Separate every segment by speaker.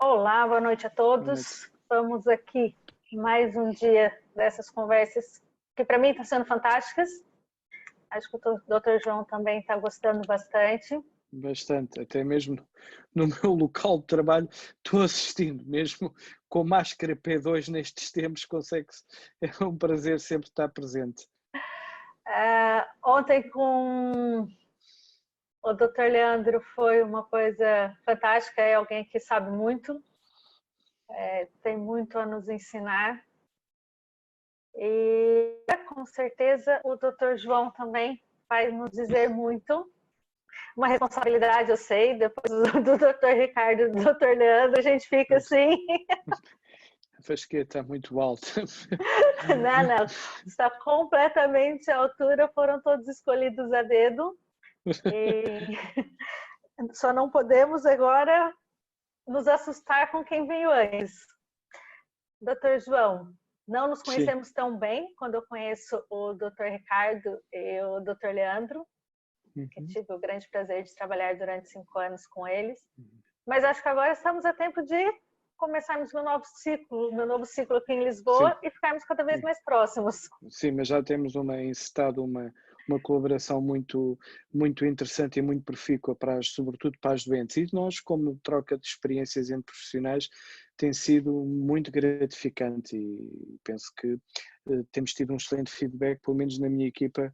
Speaker 1: Olá, boa noite a
Speaker 2: Boa noite.
Speaker 1: todos. Vamos aqui mais um dia dessas conversas que para mim estão sendo fantásticas. Acho que o Dr. João também está gostando bastante.
Speaker 2: Bastante, até mesmo no meu local de trabalho estou assistindo, mesmo com máscara P2 nestes tempos, consegue-se, é um prazer sempre estar presente.
Speaker 1: Ontem com o Dr. Leandro foi uma coisa fantástica, é alguém que sabe muito, tem muito a nos ensinar. E com certeza o Dr. João também vai nos dizer muito. Uma responsabilidade, eu sei, depois do Dr. Ricardo e do Dr. Leandro, a gente fica assim.
Speaker 2: A fasquia está muito alta.
Speaker 1: Não, está completamente à altura, foram todos escolhidos a dedo. E só não podemos agora nos assustar com quem veio antes. Dr. João, não nos conhecemos
Speaker 2: Sim.
Speaker 1: tão bem quando eu conheço o Dr. Ricardo e o Dr. Leandro, que tive o grande prazer de trabalhar durante 5 anos com eles. Mas acho que agora estamos a tempo de começarmos meu novo ciclo aqui em Lisboa. Sim. E ficarmos cada vez mais próximos.
Speaker 2: Sim, mas já temos encetado uma colaboração muito interessante e muito profícua, sobretudo para as doentes. E nós, como troca de experiências entre profissionais, tem sido muito gratificante e penso que temos tido um excelente feedback, pelo menos na minha equipa,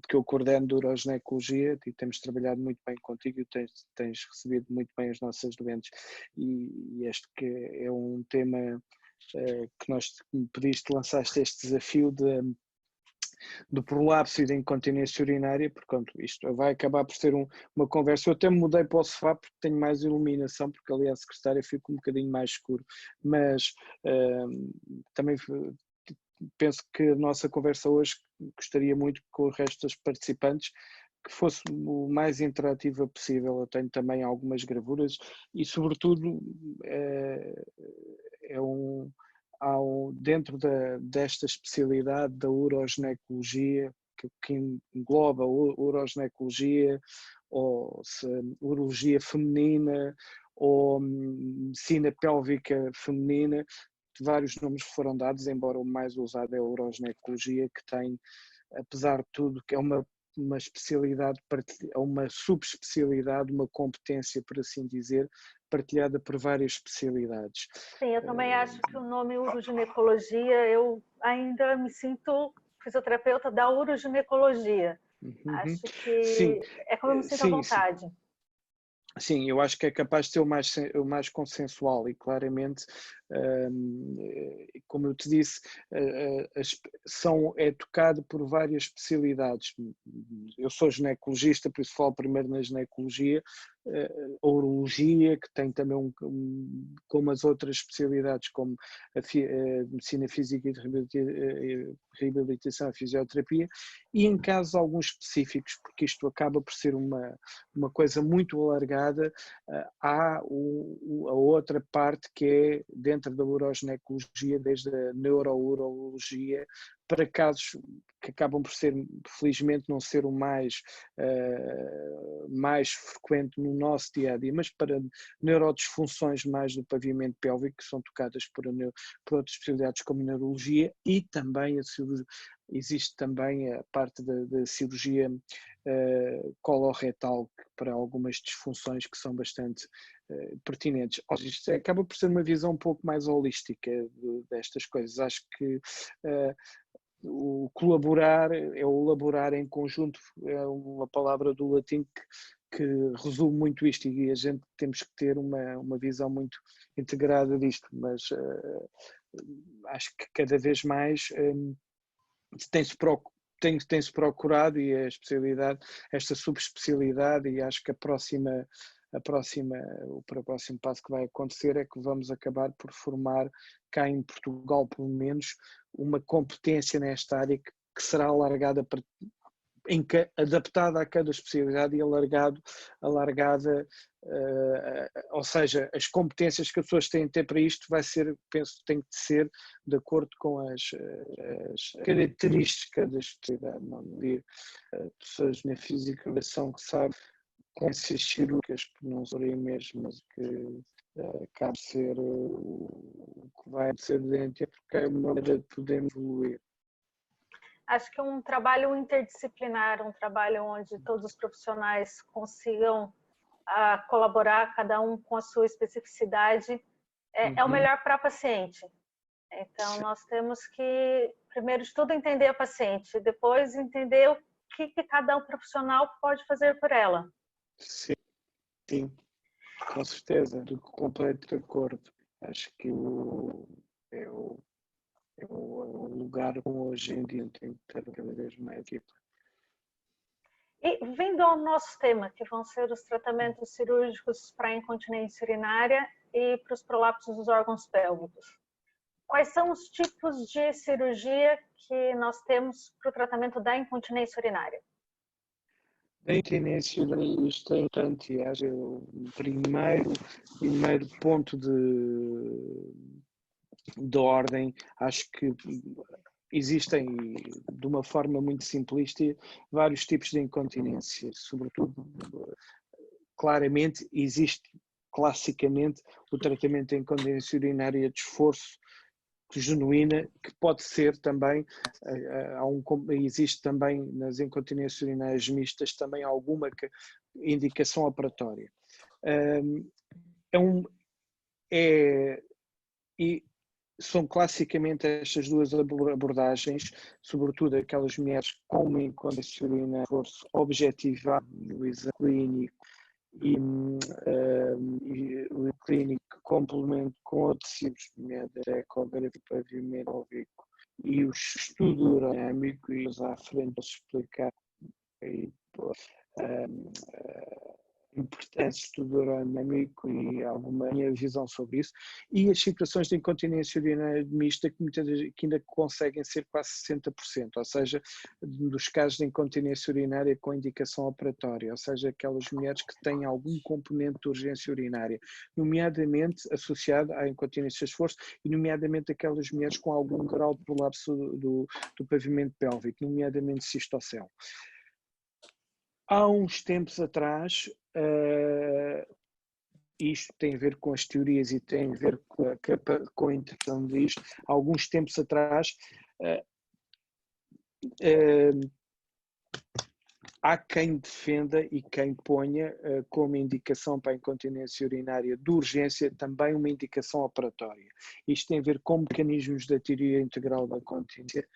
Speaker 2: que eu coordeno de uroginecologia, e temos trabalhado muito bem contigo e tens recebido muito bem as nossas doentes. E este que é um tema que nós me pediste, lançaste este desafio do prolapso e da incontinência urinária, portanto, isto vai acabar por ser uma conversa. Eu até me mudei para o sofá porque tenho mais iluminação, porque ali a secretária fica um bocadinho mais escuro, mas também penso que a nossa conversa hoje, gostaria muito com o resto dos participantes, que fosse o mais interativa possível. Eu tenho também algumas gravuras e, sobretudo, dentro desta especialidade da uroginecologia, que engloba a uroginecologia, ou urologia feminina, ou medicina pélvica feminina, vários nomes foram dados, embora o mais usado é a uroginecologia, que tem, apesar de tudo, que é uma especialidade, uma subespecialidade, uma competência, por assim dizer, partilhada por várias especialidades.
Speaker 1: Sim, eu também acho que o nome uroginecologia, eu ainda me sinto fisioterapeuta da uroginecologia. Acho que
Speaker 2: Sim,
Speaker 1: é como eu me sinto à vontade.
Speaker 2: Sim, eu acho que é capaz de ser o mais consensual e claramente, como eu te disse, é tocado por várias especialidades. Eu sou ginecologista, por isso falo primeiro na ginecologia, a urologia, que tem também como as outras especialidades, como a medicina física e de reabilitação, a fisioterapia, e em casos alguns específicos, porque isto acaba por ser uma coisa muito alargada, há a outra parte que é dentro da uroginecologia, desde a neurourologia, para casos que acabam por ser, felizmente, não ser o mais frequente no nosso dia-a-dia, mas para neurodisfunções mais do pavimento pélvico, que são tocadas por outras especialidades como a neurologia, e também existe também a parte da cirurgia coloretal, para algumas disfunções que são bastante pertinentes. Isto acaba por ser uma visão um pouco mais holística destas coisas. Acho que o colaborar é o laborar em conjunto, é uma palavra do latim que resume muito isto, e a gente temos que ter uma visão muito integrada disto, mas acho que cada vez mais tem-se procurado, e a especialidade, esta subespecialidade, e acho que o próximo passo que vai acontecer é que vamos acabar por formar cá em Portugal, pelo menos, uma competência nesta área que será alargada adaptada a cada especialidade e alargada, ou seja, as competências que as pessoas têm de ter para isto tem que ser de acordo com as características da especialidade. Não digo, pessoas na física são que sabem competências cirúrgicas, por não serem mesmo, mas que cabe ser o que vai ser evidente, é porque é uma maneira de podermos evoluir.
Speaker 1: Acho que um trabalho interdisciplinar, um trabalho onde todos os profissionais consigam colaborar, cada um com a sua especificidade, é o melhor para a paciente. Então, nós temos que, primeiro de tudo, entender a paciente, depois entender o que cada um profissional pode fazer por ela.
Speaker 2: Sim, sim, com certeza, de completo acordo. Acho que é o lugar como hoje em dia tem que ter cada vez mais equipa.
Speaker 1: E vindo ao nosso tema, que vão ser os tratamentos cirúrgicos para a incontinência urinária e para os prolapsos dos órgãos pélvicos. Quais são os tipos de cirurgia que nós temos para o tratamento da incontinência urinária?
Speaker 2: Da incontinência urinária, isto é importante, e acho que o primeiro ponto de ordem, acho que existem, de uma forma muito simplista, vários tipos de incontinência, sobretudo, claramente, existe classicamente o tratamento de incontinência urinária de esforço genuína, que pode ser também, existe também nas incontinências urinárias mistas também alguma indicação operatória. E são classicamente estas duas abordagens, sobretudo aquelas mulheres com uma incontinência urinária de esforço objetivado no exame clínico e o clínico complemento com outros tipos de métodos, ecografia, pavimento pélvico e o estudo urodinâmico, e à frente posso explicar importância do estudo urodinâmico e alguma minha visão sobre isso, e as situações de incontinência urinária mista que ainda conseguem ser quase 60%, ou seja, dos casos de incontinência urinária com indicação operatória, ou seja, aquelas mulheres que têm algum componente de urgência urinária, nomeadamente associado à incontinência de esforço, e nomeadamente aquelas mulheres com algum grau de prolapso do pavimento pélvico, nomeadamente cistocele. Há uns tempos atrás, isto tem a ver com as teorias e tem a ver com a interpretação disto, há alguns tempos atrás, há quem defenda e quem ponha como indicação para a incontinência urinária de urgência também uma indicação operatória. Isto tem a ver com mecanismos da teoria integral da continência.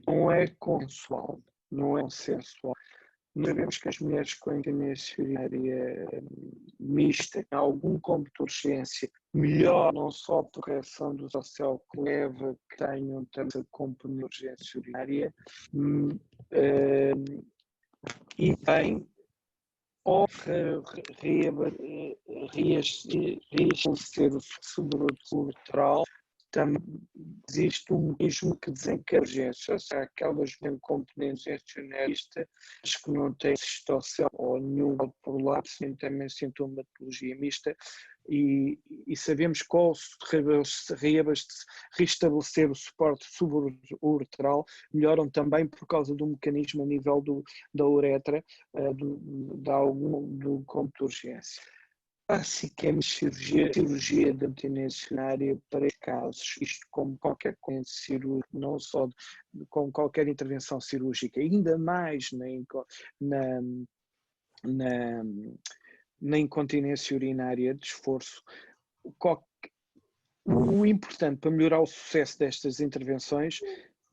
Speaker 2: Não é consensual, não é consensual. Nós sabemos que as mulheres com incontinência urinária mista têm algum componente de urgência melhor, não só por correção do social que leva que tenham também componente de urgência urinária, e tem ou reestabelecer o fluxo lateral. Também existe um mecanismo que desencadeia urgência, ou seja, aquelas componentes urgencionistas que não têm cistocele ou nenhum prolapso, nem também sintomatologia mista, e sabemos que ao restabelecer o suporte subureteral melhoram também por causa do mecanismo a nível da uretra, do campo de urgência. Basicamente, cirurgia da incontinência urinária para casos, isto como qualquer cirúrgico, não só como qualquer intervenção cirúrgica, ainda mais na incontinência urinária de esforço. O importante para melhorar o sucesso destas intervenções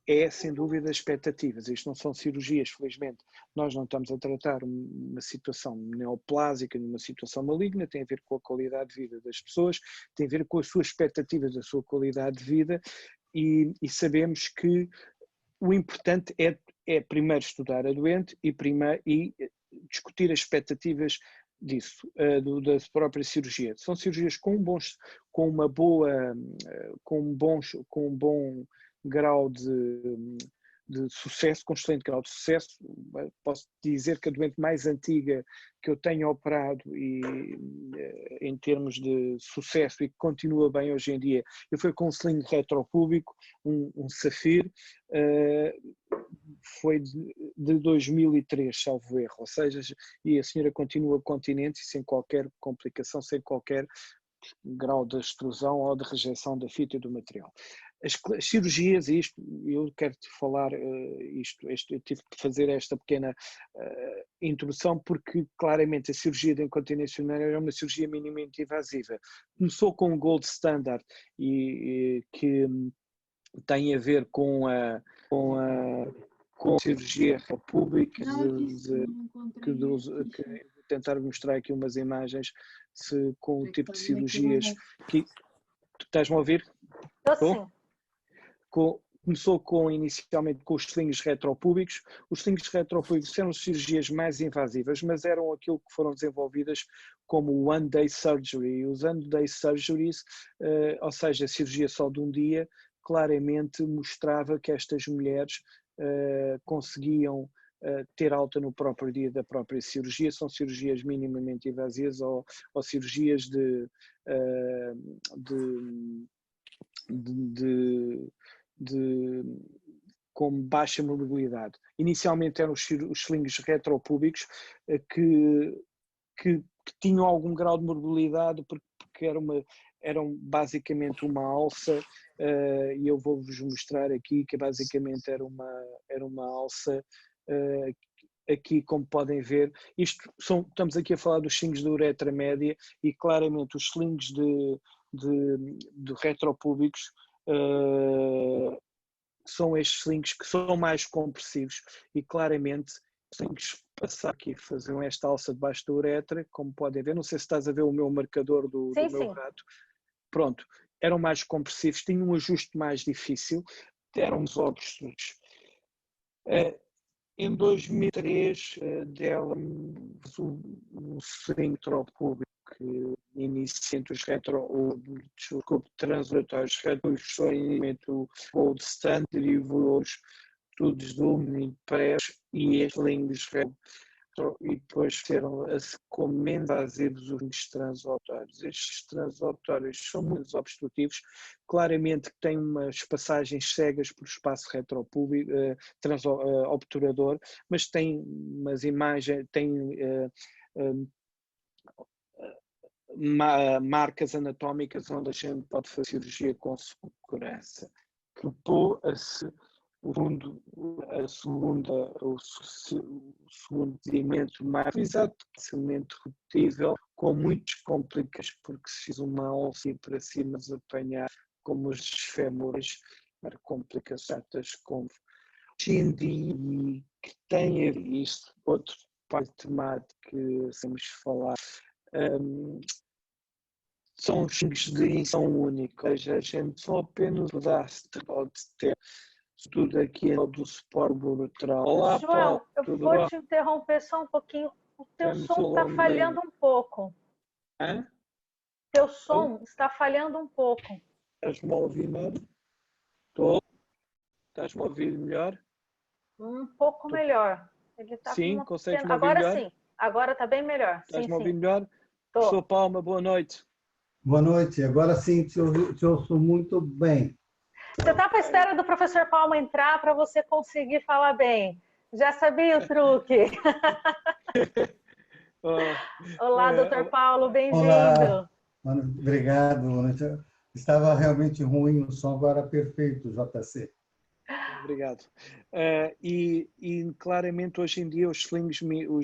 Speaker 2: é, sem dúvida, as expectativas. Isto não são cirurgias, felizmente. Nós não estamos a tratar uma situação neoplásica, numa situação maligna, tem a ver com a qualidade de vida das pessoas, tem a ver com as suas expectativas da sua qualidade de vida, e sabemos que o importante é primeiro estudar a doente e discutir as expectativas disso, da própria cirurgia. São cirurgias com um bom grau de sucesso, com excelente grau de sucesso. Posso dizer que a doente mais antiga que eu tenho operado e em termos de sucesso e que continua bem hoje em dia, eu fui com um sling retropúbico, um Safir, foi de 2003, salvo erro, ou seja, e a senhora continua continente e sem qualquer complicação, sem qualquer grau de extrusão ou de rejeição da fita e do material. As cirurgias, e isto, eu quero-te falar eu tive que fazer esta pequena introdução porque claramente a cirurgia de incontinência urinária é uma cirurgia minimamente invasiva. Começou com o gold standard e que tem a ver com a cirurgia pública, que vou tentar mostrar aqui umas imagens com o tipo de cirurgias que... Tu estás-me a ouvir?
Speaker 1: Sim.
Speaker 2: Começou inicialmente com os slings retropúbicos. Os slings retropúbicos eram cirurgias mais invasivas, mas eram aquilo que foram desenvolvidas como one day surgery. Os one day surgeries, ou seja, a cirurgia só de um dia, claramente mostrava que estas mulheres conseguiam ter alta no próprio dia da própria cirurgia. São cirurgias minimamente invasivas ou cirurgias com baixa mobilidade. Inicialmente eram os slings retropúbicos que tinham algum grau de mobilidade porque eram basicamente uma alça, e eu vou-vos mostrar aqui que basicamente era uma alça. Aqui, como podem ver, estamos aqui a falar dos slings de uretra média e claramente os slings de retropúbicos são estes slings que são mais compressivos e claramente os slings passar aqui faziam esta alça debaixo da uretra, como podem ver. Não sei se estás a ver o meu marcador do meu rato. Pronto, eram mais compressivos, tinham um ajuste mais difícil, eram obstrutos. Em 2003, deram-me o sling retropúbico que inicia entre os translatórios retropúbicos, só o gold standard e os estudos do Minipress e as slings e depois serão como menos invasivos os translatórios. Estes translatórios são muito obstrutivos, claramente têm umas passagens cegas por espaço retropúbico, obturador, mas têm umas imagens, têm marcas anatómicas onde a gente pode fazer cirurgia com segurança. O segundo procedimento mais utilizado, facilmente repetível, com muitas complicações, porque se fiz uma alça para cima de apanhar como os fémures, para complicações como hoje em dia, que tem a ver isto, outro parte temático que temos falar, são os slings de injeção única, ou seja, a gente só apenas pode ter tudo aqui do suporte uretral.
Speaker 1: Olá, João, eu vou te interromper só um pouquinho. O teu som está falhando um pouco.
Speaker 2: Hã?
Speaker 1: Teu som está falhando um pouco.
Speaker 2: Estás-me a ouvir melhor? Estou. Estás-me a ouvir melhor?
Speaker 1: Um pouco melhor. Ele tá
Speaker 2: sim, consegues-me ouvir
Speaker 1: agora
Speaker 2: melhor?
Speaker 1: Sim, agora está bem melhor.
Speaker 2: Estás-me a ouvir melhor? Professor Palma, boa noite.
Speaker 3: Boa noite, agora sim te ouço muito bem.
Speaker 1: Você estava à espera do professor Palma entrar para você conseguir falar bem. Já sabia o truque. Olá, doutor Paulo, bem-vindo.
Speaker 3: Obrigado. Estava realmente ruim o som, agora perfeito, JC.
Speaker 2: Obrigado. E claramente hoje em dia os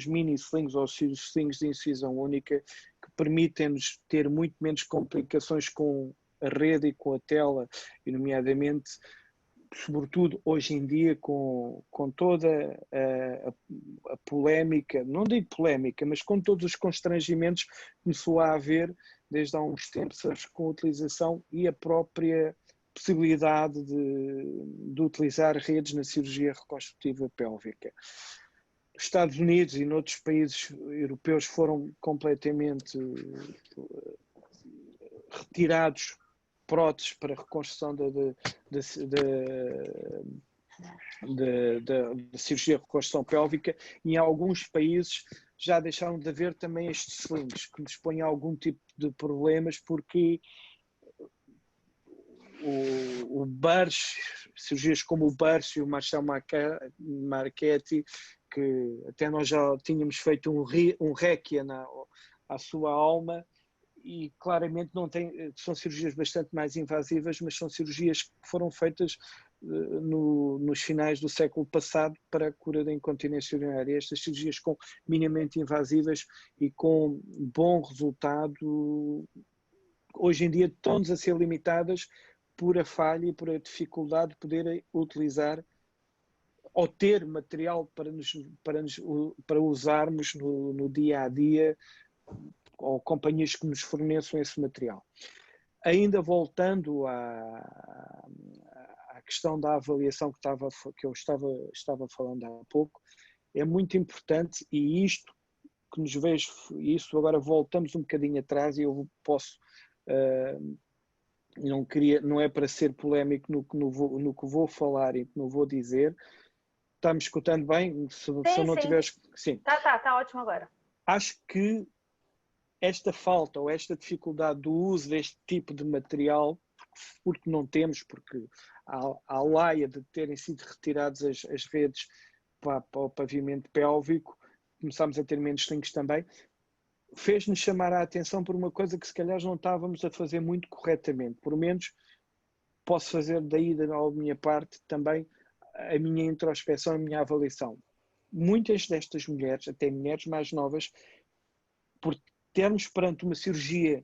Speaker 2: mini slings ou os slings de incisão única que permitem-nos ter muito menos complicações com a rede e com a tela, e nomeadamente, sobretudo hoje em dia com toda a polémica, não digo polémica, mas com todos os constrangimentos que começou a haver desde há uns tempos com a utilização e a própria possibilidade de utilizar redes na cirurgia reconstrutiva pélvica. Os Estados Unidos e noutros países europeus foram completamente retirados próteses para reconstrução da cirurgia de reconstrução pélvica, e em alguns países já deixaram de haver também estes slings, que nos põem algum tipo de problemas, porque o Burch, cirurgias como o Burch e o Marcel Marchetti, que até nós já tínhamos feito um requiem à sua alma, e claramente não tem, são cirurgias bastante mais invasivas, mas são cirurgias que foram feitas nos finais do século passado para a cura da incontinência urinária. Estas cirurgias com minimamente invasivas e com bom resultado, hoje em dia estão-nos a ser limitadas por a falha e por a dificuldade de poder utilizar ou ter material para usarmos no dia a dia, ou companhias que nos forneçam esse material. Ainda voltando à questão da avaliação que eu estava falando há pouco, é muito importante, e isto que nos vejo, isso agora voltamos um bocadinho atrás, e eu posso, não é para ser polémico no que vou falar e que não vou dizer. Está-me escutando bem? Se eu não tiver... Sim.
Speaker 1: Tá ótimo agora.
Speaker 2: Acho que esta falta ou esta dificuldade do uso deste tipo de material, porque não temos, porque à laia de terem sido retiradas as redes para o pavimento pélvico, começámos a ter menos slings também, fez-nos chamar a atenção por uma coisa que se calhar não estávamos a fazer muito corretamente. Por menos posso fazer daí da minha parte também a minha introspeção, a minha avaliação. Muitas destas mulheres, até mulheres mais novas, por termos perante uma cirurgia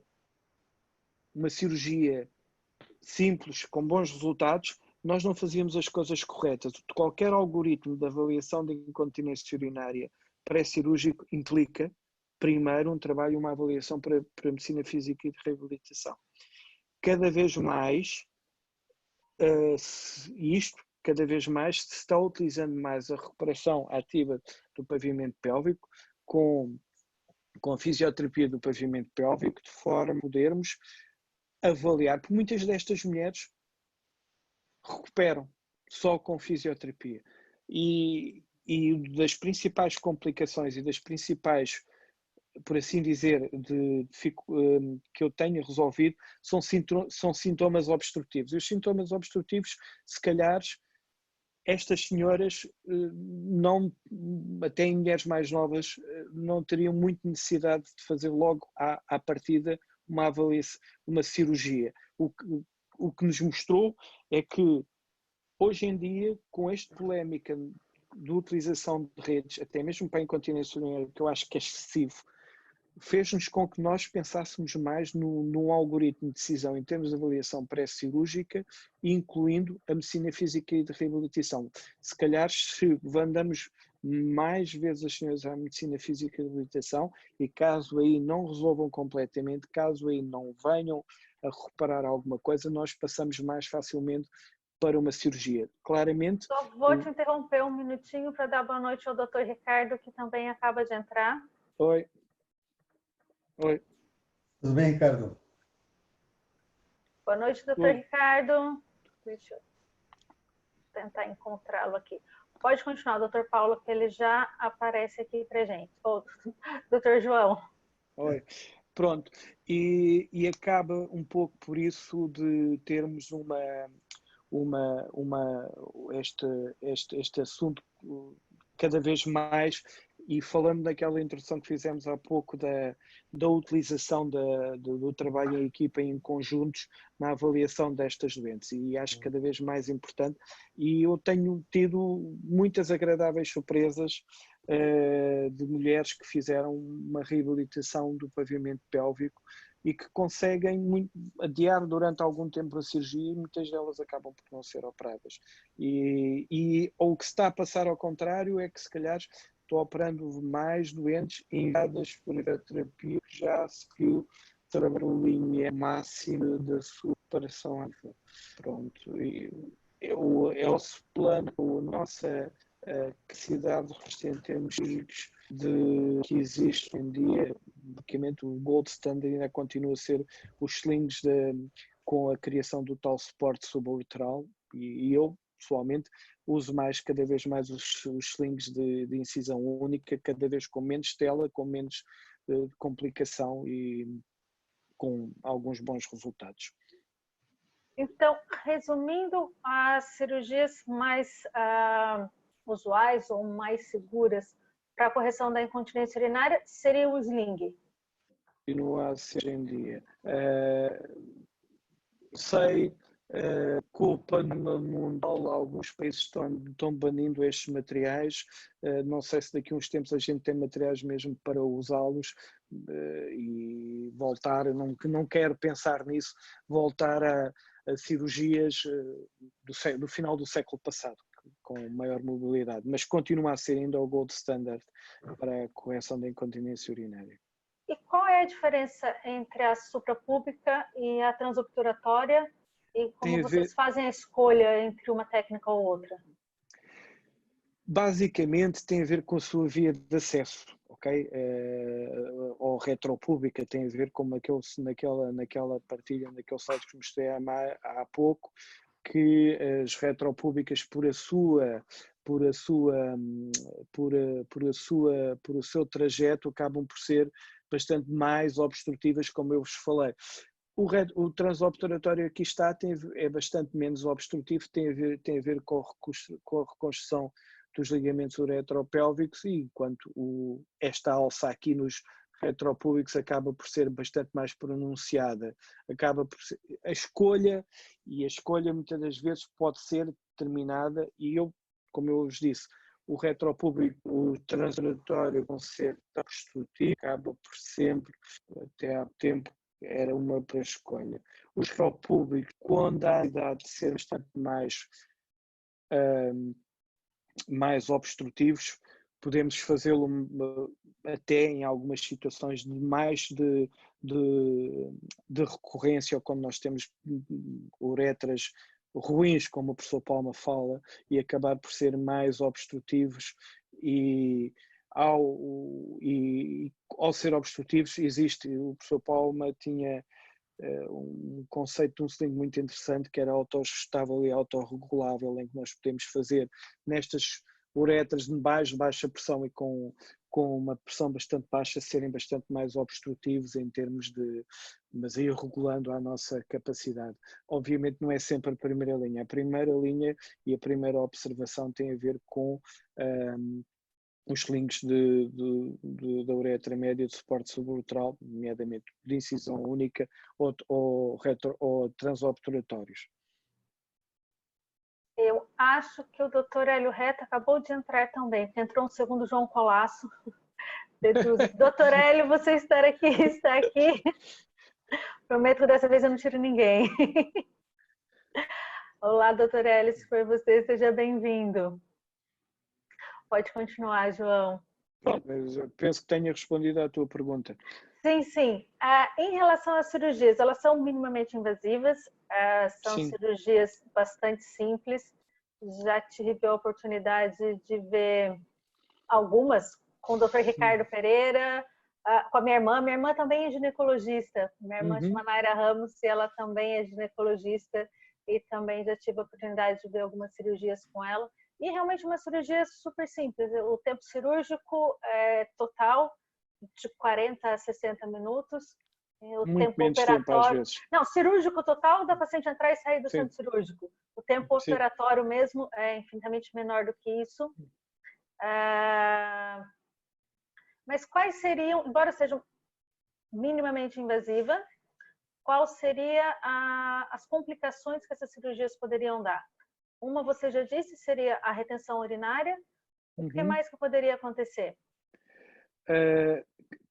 Speaker 2: simples, com bons resultados, nós não fazíamos as coisas corretas. Qualquer algoritmo de avaliação de incontinência urinária pré-cirúrgico implica, primeiro, um trabalho, uma avaliação para medicina física e de reabilitação. Cada vez mais, cada vez mais se está utilizando mais a recuperação ativa do pavimento pélvico com a fisioterapia do pavimento pélvico, de forma a podermos avaliar, porque muitas destas mulheres recuperam só com fisioterapia. E das principais complicações e das principais, por assim dizer, que eu tenho resolvido são sintomas obstrutivos. E os sintomas obstrutivos, se calhar, estas senhoras, até em mulheres mais novas, não teriam muita necessidade de fazer logo à partida uma avaliação, uma cirurgia. O que nos mostrou é que hoje em dia, com esta polémica de utilização de redes, até mesmo para a incontinência urinária, que eu acho que é excessivo, fez-nos com que nós pensássemos mais num algoritmo de decisão em termos de avaliação pré-cirúrgica, incluindo a medicina física e de reabilitação. Se calhar, se mandamos mais vezes as senhoras à medicina física e de reabilitação, e caso aí não resolvam completamente, caso aí não venham a reparar alguma coisa, nós passamos mais facilmente para uma cirurgia. Claramente...
Speaker 1: Só vou te interromper um minutinho para dar boa noite ao Dr. Ricardo, que também acaba de entrar.
Speaker 2: Oi.
Speaker 3: Tudo bem, Ricardo?
Speaker 1: Boa noite, doutor Ricardo. Deixa eu tentar encontrá-lo aqui. Pode continuar, doutor Paulo, que ele já aparece aqui para gente. Doutor João.
Speaker 2: Oi. Pronto. E acaba um pouco por isso de termos este assunto cada vez mais, e falando daquela introdução que fizemos há pouco da utilização do trabalho em equipa em conjuntos na avaliação destas doenças, e acho cada vez mais importante, e eu tenho tido muitas agradáveis surpresas de mulheres que fizeram uma reabilitação do pavimento pélvico e que conseguem adiar durante algum tempo a cirurgia, e muitas delas acabam por não ser operadas. Ou o que se está a passar ao contrário é que se calhar estou operando mais doentes enviadas por terapia que já seguiu a linha máxima da sua operação. Pronto, é o plano, a nossa capacidade de resistir em termos físicos que existe em dia. Basicamente, o gold standard ainda continua a ser os slings com a criação do tal suporte suboleteral, e eu, pessoalmente, uso cada vez mais os slings de incisão única, cada vez com menos tela, com menos complicação e com alguns bons resultados.
Speaker 1: Então, resumindo, as cirurgias mais usuais ou mais seguras para a correção da incontinência urinária seria o sling?
Speaker 2: continua a ser em dia. Sei culpa no mundial, alguns países estão banindo estes materiais. Não sei se daqui a uns tempos a gente tem materiais mesmo para usá-los e voltar, não quero pensar nisso, voltar a cirurgias do final do século passado, com maior mobilidade, mas continua a ser ainda o gold standard para a correção da incontinência urinária.
Speaker 1: E qual é a diferença entre a suprapúbica e a transobturatória? E como vocês fazem a escolha entre uma técnica ou outra?
Speaker 2: Basicamente tem a ver com a sua via de acesso, ok? Ou retropúbica, tem a ver com naquela partilha, naquele site que mostrei há pouco, que as retropúbicas por o seu trajeto acabam por ser bastante mais obstrutivas, como eu vos falei. O transobturatório aqui está é bastante menos obstrutivo, tem a ver com a reconstrução dos ligamentos uretropélvicos, e enquanto esta alça aqui nos retropúbicos acaba por ser bastante mais pronunciada, acaba por ser, a escolha muitas das vezes pode ser determinada, e como eu vos disse, o retropúbico, o transobturatório vão ser obstrutivos, acaba por sempre, até há tempo, era uma para escolha. Os retropúbicos, quando há a idade de ser bastante mais obstrutivos, podemos fazê-lo até em algumas situações de recorrência, ou quando nós temos uretras ruins, como o professor Palma fala, e acabar por ser mais obstrutivos, e ao ser obstrutivos o professor Palma tinha um conceito de um sling muito interessante, que era autoajustável e autorregulável, em que nós podemos fazer nestas uretras de baixa pressão e com uma pressão bastante baixa serem bastante mais obstrutivos em termos mas aí regulando a nossa capacidade. Obviamente não é sempre a primeira linha e a primeira observação tem a ver com os slings da uretra média de suporte suburetral, nomeadamente de incisão única ou transobturatórios.
Speaker 1: Eu acho que o Dr. Hélio Reta acabou de entrar também, porque entrou um segundo João Colasso. Dr. Hélio, você está aqui. Prometo que dessa vez eu não tiro ninguém. Olá, Dr. Hélio, se for você, seja bem-vindo. Pode continuar, João.
Speaker 2: Mas eu penso que tenha respondido à tua pergunta.
Speaker 1: Sim. Em relação às cirurgias, elas são minimamente invasivas, são
Speaker 2: Sim.
Speaker 1: cirurgias bastante simples. Já tive a oportunidade de ver algumas com o Dr. Ricardo Pereira, com a minha irmã. Minha irmã também é ginecologista. Minha irmã chama Naira Ramos e ela também é ginecologista, e também já tive a oportunidade de ver algumas cirurgias com ela. E realmente uma cirurgia super simples. O tempo cirúrgico é total de 40 a 60 minutos. O
Speaker 2: muito
Speaker 1: tempo
Speaker 2: menos
Speaker 1: operatório...
Speaker 2: tempo, às vezes.
Speaker 1: Não, cirúrgico total da paciente entrar e sair do centro cirúrgico. O tempo operatório mesmo é infinitamente menor do que isso. Mas quais seriam, embora sejam minimamente invasiva, qual seria as complicações que essas cirurgias poderiam dar? Uma, você já disse, seria a retenção urinária. O que mais que poderia acontecer?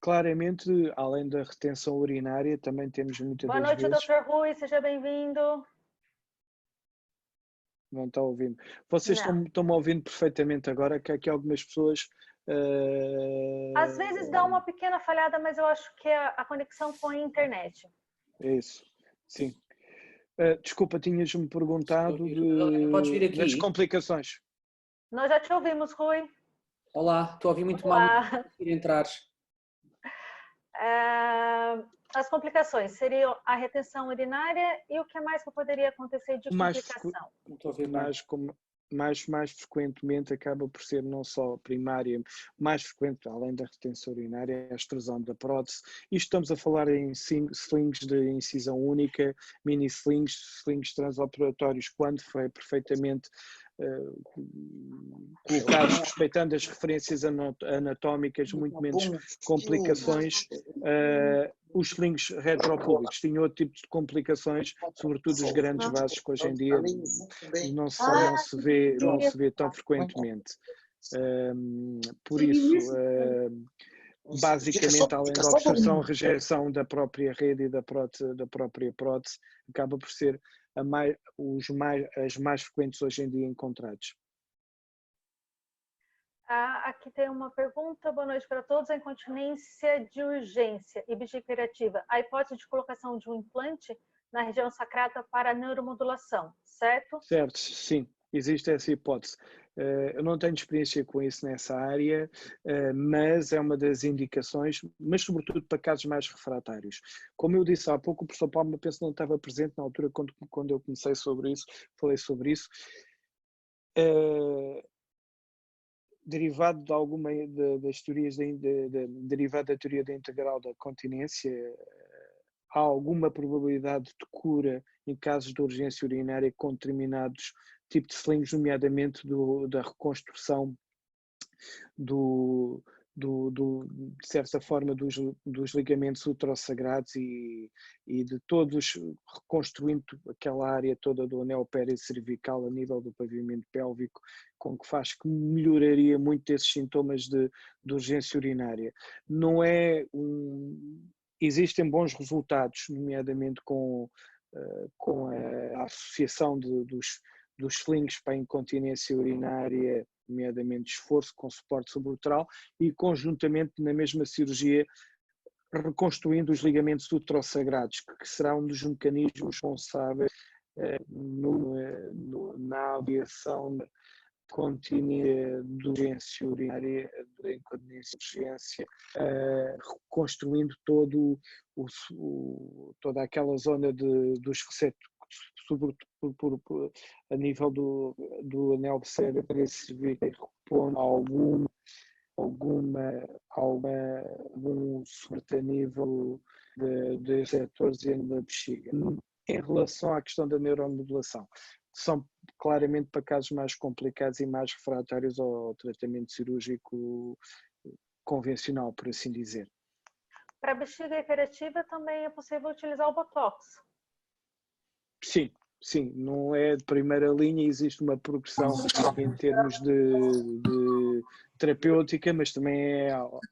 Speaker 2: Claramente, além da retenção urinária, também temos muitas
Speaker 1: Boa
Speaker 2: das
Speaker 1: noite,
Speaker 2: vezes...
Speaker 1: Dr. Rui, seja bem-vindo.
Speaker 2: Não está ouvindo. Vocês estão-me ouvindo perfeitamente agora, que aqui algumas pessoas...
Speaker 1: Às vezes dá uma pequena falhada, mas eu acho que é a conexão com a internet.
Speaker 2: É isso, sim. Desculpa, tinhas-me perguntado
Speaker 4: Podes vir aqui.
Speaker 2: das complicações.
Speaker 1: Nós já te ouvimos, Rui.
Speaker 4: Olá, estou a ouvir muito mal. Não entrares.
Speaker 1: As complicações seriam a retenção urinária, e o que mais que poderia acontecer de complicação?
Speaker 4: Não estou a ouvir
Speaker 2: mais frequentemente acaba por ser não só primária, mais frequente, além da retenção urinária, a extrusão da prótese. Isto estamos a falar em slings de incisão única, mini slings transoperatórios, quando foi perfeitamente colocados, respeitando as referências anatómicas, muito menos complicações. os slings retropúbicos tinham outro tipo de complicações, sobretudo os grandes vasos que hoje em dia não se vê tão frequentemente. Por isso, basicamente, além da obstrução, rejeição da própria rede e da própria prótese, acaba por ser as mais frequentes hoje em dia encontrados.
Speaker 1: Aqui tem uma pergunta. Boa noite para todos. A incontinência de urgência e bexiga hiperativa, a hipótese de colocação de um implante na região sacrata para neuromodulação, certo?
Speaker 2: Certo, sim, existe essa hipótese. Eu não tenho experiência com isso nessa área, mas é uma das indicações, mas sobretudo para casos mais refratários. Como eu disse há pouco, o professor Palma, penso que não estava presente na altura quando eu comecei sobre isso, falei sobre isso. Derivado de alguma das teorias derivado da teoria da integral da continência, há alguma probabilidade de cura em casos de urgência urinária com determinados tipos de slings, nomeadamente da reconstrução de certa forma dos ligamentos uterossagrados e de todos, reconstruindo aquela área toda do anel pericervical a nível do pavimento pélvico, com que faz que melhoraria muito esses sintomas de urgência urinária. Não é existem bons resultados, nomeadamente com a associação dos slings para a incontinência urinária, nomeadamente esforço com suporte subuteral, e conjuntamente na mesma cirurgia reconstruindo os ligamentos uterossagrados, que será um dos mecanismos responsáveis na avaliação contínua de urgência urinária, da incontinência de urgência, reconstruindo toda aquela zona dos receptores, sobretudo a nível do anel pericervical, repondo algum suporte a nível de receptores e da bexiga. Em relação à questão da neuromodulação, são claramente para casos mais complicados e mais refratários ao tratamento cirúrgico convencional, por assim dizer.
Speaker 1: Para a bexiga hiperativa também é possível utilizar o Botox?
Speaker 2: Sim, não é de primeira linha, existe uma progressão em termos de terapêutica, mas também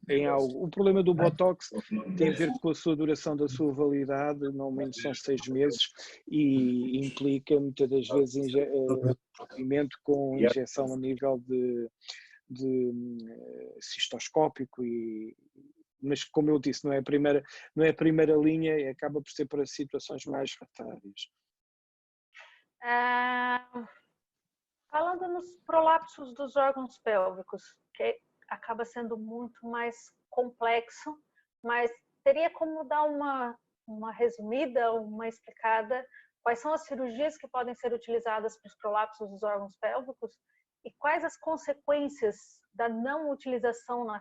Speaker 2: é algo. O problema do Botox tem a ver com a sua duração da sua validade, normalmente são 6 meses, e implica muitas das vezes procedimento com injeção a nível de cistoscópico, mas como eu disse, não é a primeira linha e acaba por ser para situações mais refratárias.
Speaker 1: Falando nos prolapsos dos órgãos pélvicos, que acaba sendo muito mais complexo, mas teria como dar uma resumida, uma explicada, quais são as cirurgias que podem ser utilizadas para os prolapsos dos órgãos pélvicos e quais as consequências da não utilização da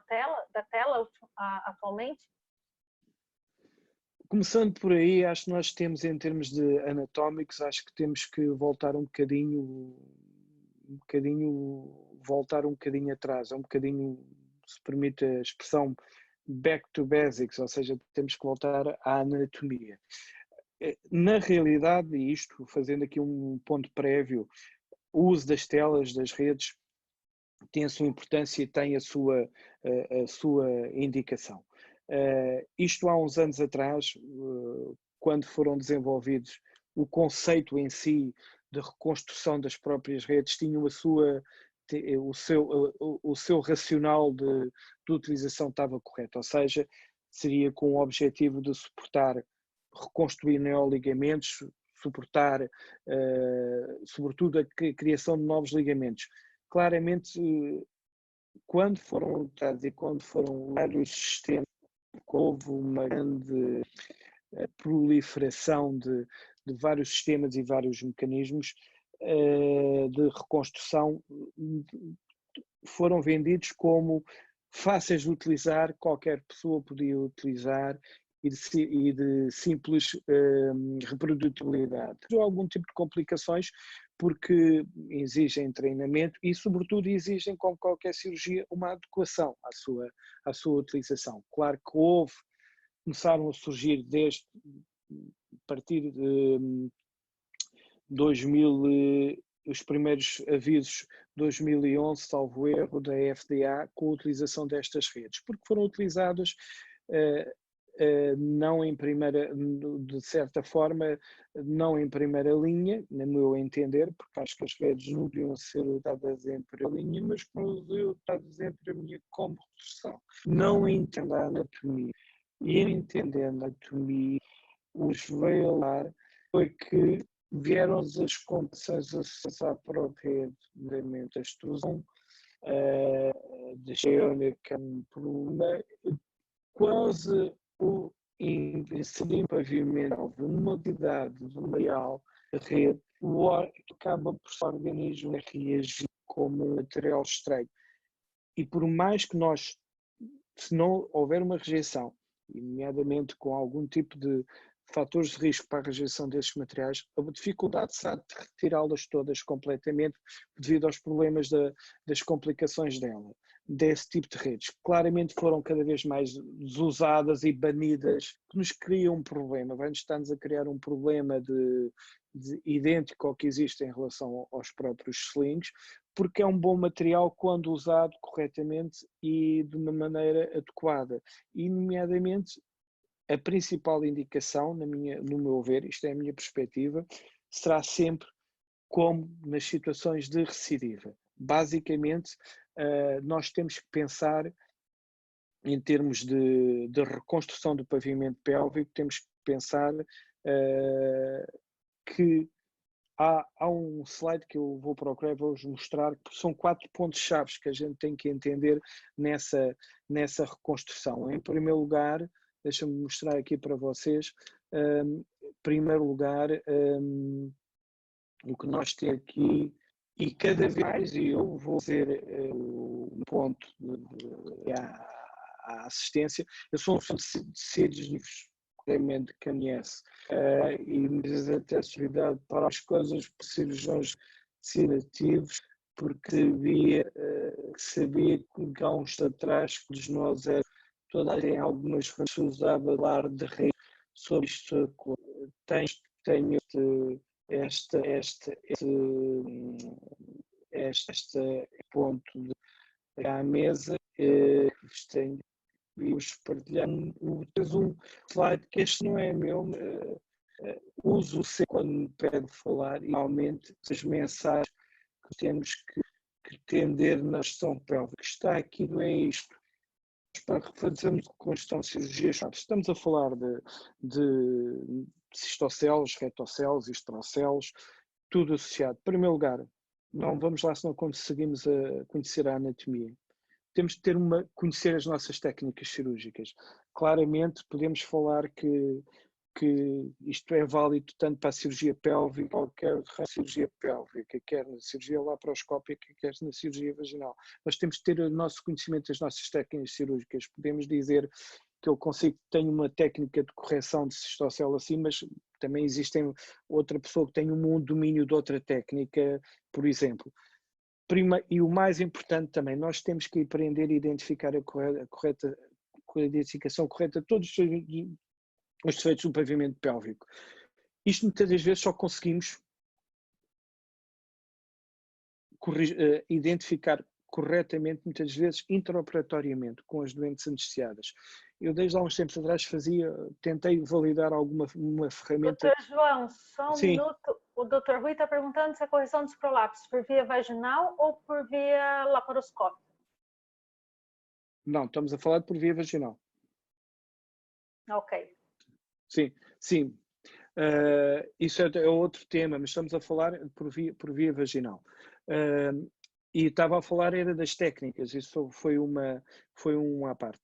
Speaker 1: tela atualmente?
Speaker 2: Começando por aí, acho que nós temos, em termos de anatómicos, acho que temos que voltar um bocadinho atrás, se permite a expressão, back to basics, ou seja, temos que voltar à anatomia. Na realidade, e isto fazendo aqui um ponto prévio, o uso das telas, das redes, tem a sua importância e tem a sua indicação. Isto há uns anos atrás, quando foram desenvolvidos, o conceito em si de reconstrução das próprias redes tinha o seu racional de utilização estava correto, ou seja, seria com o objetivo de reconstruir neoligamentos, suportar sobretudo a criação de novos ligamentos. Claramente, quando foram usados e quando foram vários sistemas, houve uma grande proliferação de vários sistemas e vários mecanismos de reconstrução, foram vendidos como fáceis de utilizar, qualquer pessoa podia utilizar e de simples reprodutibilidade. Há algum tipo de complicações porque exigem treinamento e, sobretudo, exigem, como qualquer cirurgia, uma adequação à sua utilização. Claro que houve começaram a surgir desde a partir de 2000, os primeiros avisos 2011, salvo erro, da FDA, com a utilização destas redes, porque foram utilizadas não em primeira, de certa forma, não em primeira linha, no meu entender, porque acho que as redes não deviam ser usadas em primeira linha, mas foram usadas em primeira linha como redução. Não entendo a anatomia. E eu entender a anatomia, os veio lá, foi que vieram as complicações associadas à própria a extrusão, deixei que é um problema, quase o inserir pavimento numa atividade de uma rede, o acaba por o organismo reagir como material estranho. E por mais que nós, se não houver uma rejeição, nomeadamente com algum tipo de fatores de risco para a rejeição desses materiais, a dificuldade será de retirá-las todas completamente devido aos problemas das complicações desse tipo de redes. Claramente foram cada vez mais desusadas e banidas, que nos criam um problema, vai-nos estar-nos a criar um problema idêntico ao que existe em relação aos próprios slings, porque é um bom material quando usado corretamente e de uma maneira adequada. E, nomeadamente, a principal indicação, no meu ver, isto é a minha perspectiva, será sempre como nas situações de recidiva. Basicamente, nós temos que pensar em termos de reconstrução do pavimento pélvico, temos que pensar que há um slide que eu vou procurar e vou-vos mostrar, que são 4 pontos-chave que a gente tem que entender nessa reconstrução. Em primeiro lugar, deixa-me mostrar aqui para vocês, em primeiro lugar, o que nós temos aqui, e cada vez mais, e eu vou dizer um ponto à assistência, eu sou um fã de seres livres, claramente conhece, e medidas de acessibilidade para as coisas por cirurgiões sedativos, porque sabia que há uns atrás que dos nós era em algumas pessoas usava falar de rede sobre isto. Tenho este ponto à mesa, vos partilhar um slide que este não é meu, uso sempre quando me pede falar, e realmente as mensagens que temos que entender na gestão pélvica. Está aqui, não é isto. Para fazermos reconstrução de cirurgias, estamos a falar de cistocelos, retocelos, estrocelos, tudo associado. Em primeiro lugar, não vamos lá se não conseguimos conhecer a anatomia. Temos de conhecer as nossas técnicas cirúrgicas. Claramente podemos falar que isto é válido tanto para a cirurgia pélvica, qualquer cirurgia pélvica, quer na cirurgia laparoscópica, quer na cirurgia vaginal. Nós temos de ter o nosso conhecimento das nossas técnicas cirúrgicas. Podemos dizer que eu tenho uma técnica de correção de cistocele assim, mas também existem outra pessoa que tem um domínio de outra técnica, por exemplo. E o mais importante também, nós temos que aprender a identificar a identificação correta de todos os defeitos do pavimento pélvico. Isto muitas das vezes só conseguimos identificar corretamente, muitas vezes intraoperatoriamente, com as doentes anestesiadas. Eu desde há uns tempos atrás tentei validar uma ferramenta...
Speaker 1: Doutor João, só um minuto. O doutor Rui está perguntando se a correção dos prolapsos por via vaginal ou por via laparoscópica.
Speaker 2: Não, estamos a falar por via vaginal.
Speaker 1: Ok.
Speaker 2: Sim. Isso é outro tema, mas estamos a falar por via vaginal. E estava a falar era das técnicas, isso foi uma à parte.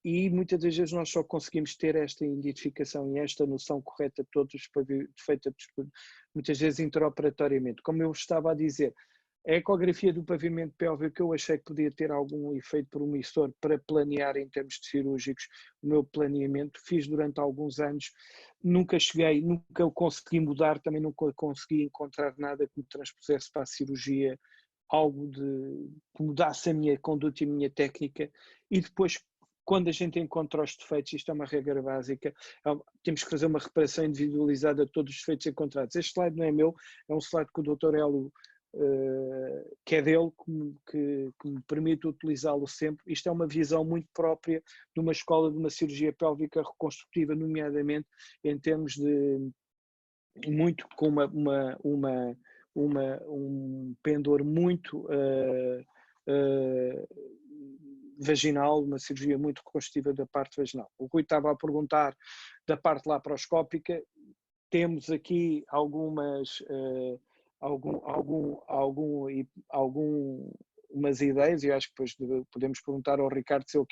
Speaker 2: E muitas das vezes nós só conseguimos ter esta identificação e esta noção correta de todos os feita muitas vezes intraoperatoriamente. Como eu estava a dizer, a ecografia do pavimento pélvico eu achei que podia ter algum efeito promissor para planear em termos de cirúrgicos o meu planeamento. Fiz durante alguns anos, nunca consegui mudar, também nunca consegui encontrar nada que me transpusesse para a cirurgia, algo que mudasse a minha conduta e a minha técnica, e depois quando a gente encontra os defeitos, isto é uma regra básica, temos que fazer uma reparação individualizada de todos os defeitos encontrados. Este slide não é meu, é um slide que o Dr. Hélio, que é dele, que me permite utilizá-lo sempre. Isto é uma visão muito própria de uma escola de uma cirurgia pélvica reconstrutiva, nomeadamente em termos de muito com um pendor muito vaginal, uma cirurgia muito reconstrutiva da parte vaginal. O Rui estava a perguntar da parte laparoscópica. Temos aqui algumas umas ideias, e acho que depois podemos perguntar ao Ricardo se ele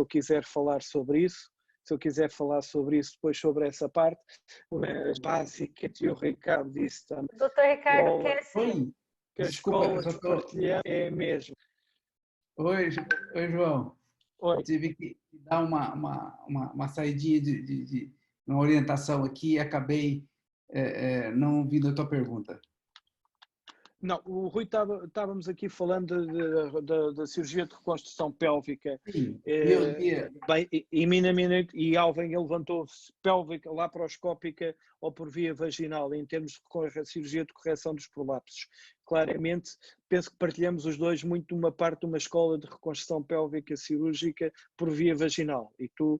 Speaker 2: quiser falar sobre isso. Se eu quiser falar sobre isso, depois sobre essa parte, mas básica, que o Ricardo disse também.
Speaker 1: Doutor Ricardo, quer sim?
Speaker 2: Que a escola de partilhar é a mesma.
Speaker 5: Oi, João.
Speaker 2: Oi.
Speaker 5: Tive que dar uma saidinha de uma orientação aqui e acabei não ouvindo a tua pergunta.
Speaker 2: Não, o Rui estávamos aqui falando da cirurgia de reconstrução pélvica.
Speaker 5: Sim,
Speaker 2: Bem, e Alvin levantou-se pélvica, laparoscópica ou por via vaginal, em termos de cirurgia de correção dos prolapsos. Claramente, penso que partilhamos os dois muito de uma parte de uma escola de reconstrução pélvica cirúrgica por via vaginal. E tu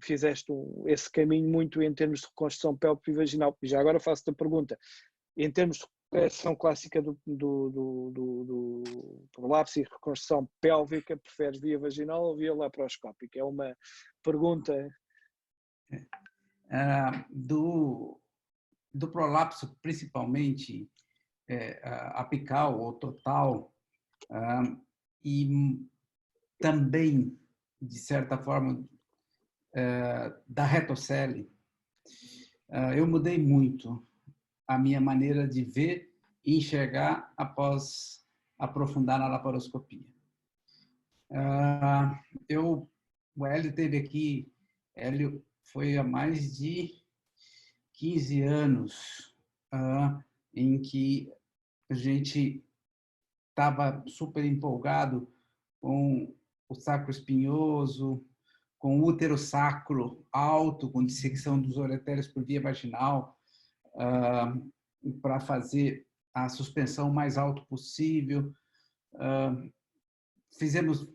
Speaker 2: fizeste esse caminho muito em termos de reconstrução pélvica e vaginal. E já agora faço-te a pergunta. Em termos de correção clássica do prolapso e reconstrução pélvica, preferes via vaginal ou via laparoscópica? É uma pergunta.
Speaker 5: Do prolapso, principalmente apical ou total, e também, de certa forma, da retocele, eu mudei muito a minha maneira de ver e enxergar após aprofundar na laparoscopia. O Hélio teve aqui, Hélio foi há mais de 15 anos em que a gente estava super empolgado com o sacro espinhoso, com o útero sacro alto, com dissecção dos uretérios por via vaginal, para fazer a suspensão mais alto possível. Fizemos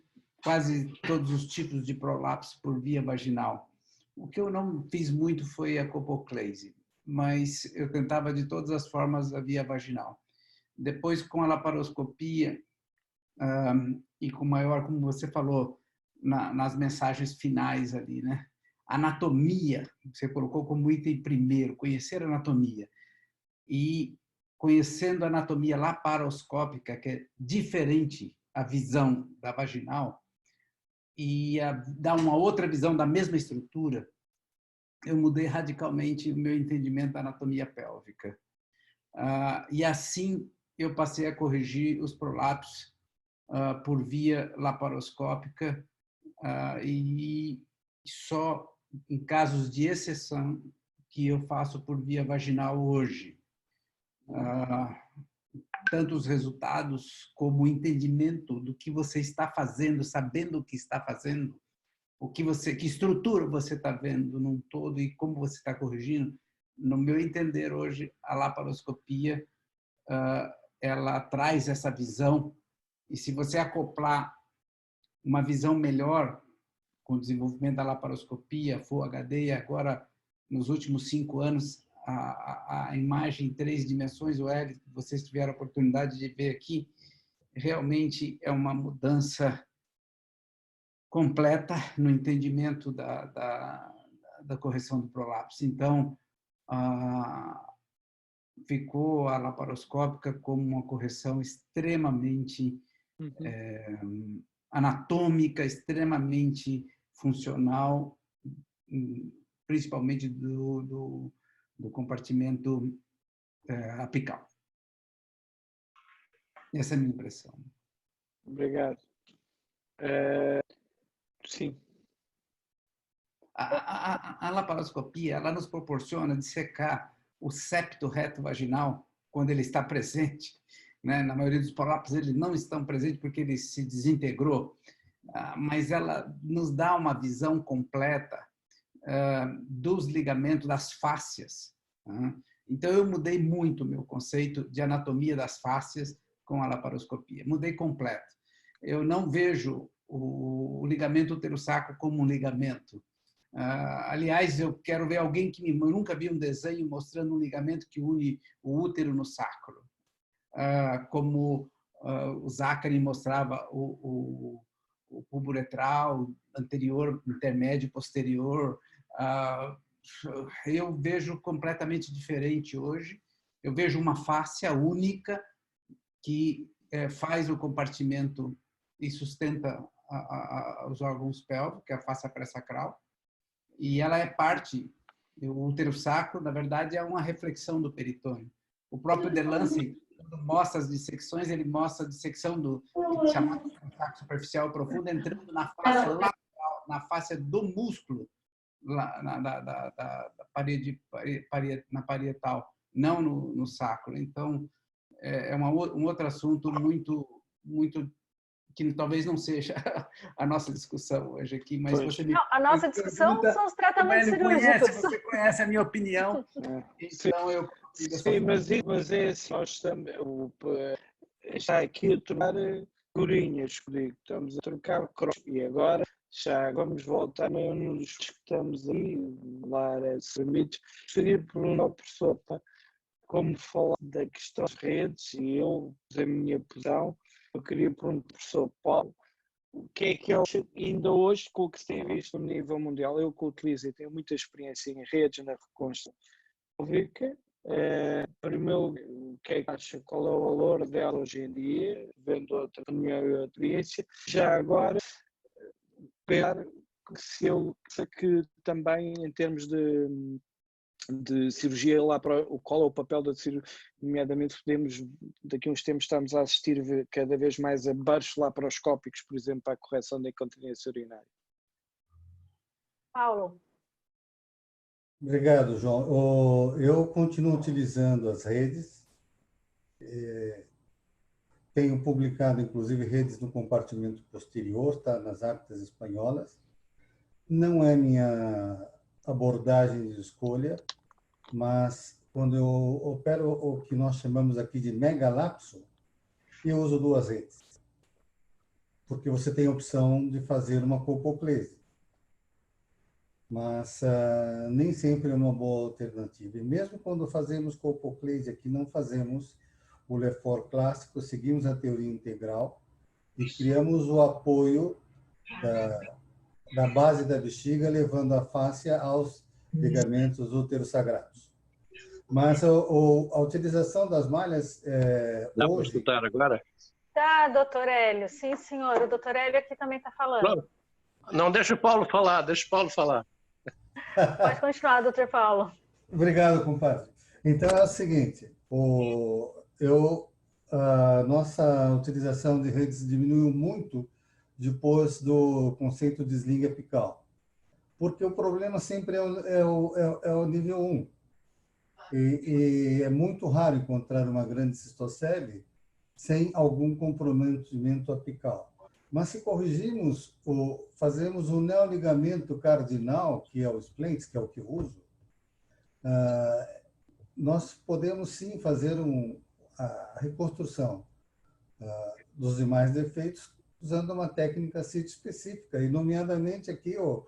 Speaker 5: quase todos os tipos de prolapso por via vaginal. O que eu não fiz muito foi a colpoclase, mas eu tentava de todas as formas a via vaginal. Depois, com a laparoscopia e com maior, como você falou, nas mensagens finais ali, né? Anatomia, você colocou como item primeiro, conhecer a anatomia. E conhecendo a anatomia laparoscópica, que é diferente a visão da vaginal, e dá uma outra visão da mesma estrutura, eu mudei radicalmente o meu entendimento da anatomia pélvica. E assim eu passei a corrigir os prolapsos por via laparoscópica e só em casos de exceção que eu faço por via vaginal hoje. Tanto os resultados como o entendimento do que você está fazendo, sabendo o que está fazendo, que estrutura você está vendo num todo e como você está corrigindo. No meu entender hoje, a laparoscopia ela traz essa visão, e se você acoplar uma visão melhor com o desenvolvimento da laparoscopia, Full HD, e agora, nos últimos 5 anos, a imagem em 3 dimensões, o Hélio, que vocês tiveram a oportunidade de ver aqui, realmente é uma mudança completa no entendimento da correção do prolapso. Então, ficou a laparoscópica como uma correção extremamente anatômica, extremamente funcional, principalmente do compartimento apical. Essa é a minha impressão.
Speaker 2: Obrigado. Sim.
Speaker 5: A laparoscopia, ela nos proporciona dissecar o septo reto vaginal quando ele está presente, né? Na maioria dos prolapsos eles não estão presentes porque ele se desintegrou. mas ela nos dá uma visão completa dos ligamentos, das fáscias. Então, eu mudei muito o meu conceito de anatomia das fáscias com a laparoscopia. Mudei completo. Eu não vejo o ligamento útero-sacro como um ligamento. Aliás, eu quero ver alguém que eu nunca vi um desenho mostrando um ligamento que une o útero no sacro. Como o Zachary mostrava o bulbo uretral anterior, intermédio, posterior. Eu vejo completamente diferente hoje. Eu vejo uma fáscia única que faz o compartimento e sustenta os órgãos pélvicos, que é a fáscia pré-sacral, e ela é parte. O útero sacro, na verdade, é uma reflexão do peritônio. O próprio Delancey, quando mostra as dissecções, ele mostra a dissecção do chamado sacro superficial profundo entrando na fáscia lateral, na fáscia do músculo, na parede, na parietal, não no sacro. Então, é um outro assunto muito que talvez não seja a nossa discussão hoje aqui, mas você me...
Speaker 1: Não, a nossa discussão são os tratamentos cirúrgicos.
Speaker 5: Você conhece a minha opinião, então eu...
Speaker 2: Sim, mas é assim, nós estamos, está aqui a tornar figurinhas, estamos a trocar cross, e agora já vamos voltar nos que estamos aí, Lara, se permite, gostaria por uma pessoa, como falar da questão das redes, e eu, da minha posição, eu queria perguntar ao professor Paulo, o que é que ele acha, ainda hoje, com o que se tem visto no nível mundial, eu que utilizo e tenho muita experiência em redes na reconstrução pública, primeiro, o que é que acha, qual é o valor dela hoje em dia, vendo outra experiência, já agora, pensar que também em termos de cirurgia lá para qual é o papel da cirurgia, nomeadamente podemos daqui a uns tempos estamos a assistir cada vez mais a baixos laparoscópicos, por exemplo, para a correção da incontinência urinária.
Speaker 1: Paulo.
Speaker 3: Obrigado, João. Eu continuo utilizando as redes, tenho publicado inclusive redes no compartimento posterior, tá, nas actas espanholas. Não é minha abordagem de escolha, mas quando eu opero o que nós chamamos aqui de megalapso, eu uso duas redes, porque você tem a opção de fazer uma colpoclese, mas nem sempre é uma boa alternativa. E mesmo quando fazemos colpoclese aqui, não fazemos o Lefort clássico, seguimos a teoria integral e criamos o apoio da base da bexiga, levando a fáscia aos ligamentos útero-sagrados. Mas a utilização das malhas
Speaker 6: Dá
Speaker 3: hoje...
Speaker 6: para escutar agora?
Speaker 1: Tá, doutor Hélio. Sim, senhor. O doutor Hélio aqui também está falando.
Speaker 6: Claro. Não, deixa o Paulo falar, deixa o Paulo falar.
Speaker 1: Pode continuar, doutor Paulo.
Speaker 3: Obrigado, compadre. Então, é o seguinte, a nossa utilização de redes diminuiu muito depois do conceito de sling apical, porque o problema sempre é o nível 1. E é muito raro encontrar uma grande cistocele sem algum comprometimento apical. Mas se corrigimos, fazemos o neoligamento cardinal, que é o splint, que é o que eu uso, nós podemos sim fazer a reconstrução dos demais defeitos usando uma técnica sítio específica, e nomeadamente aqui o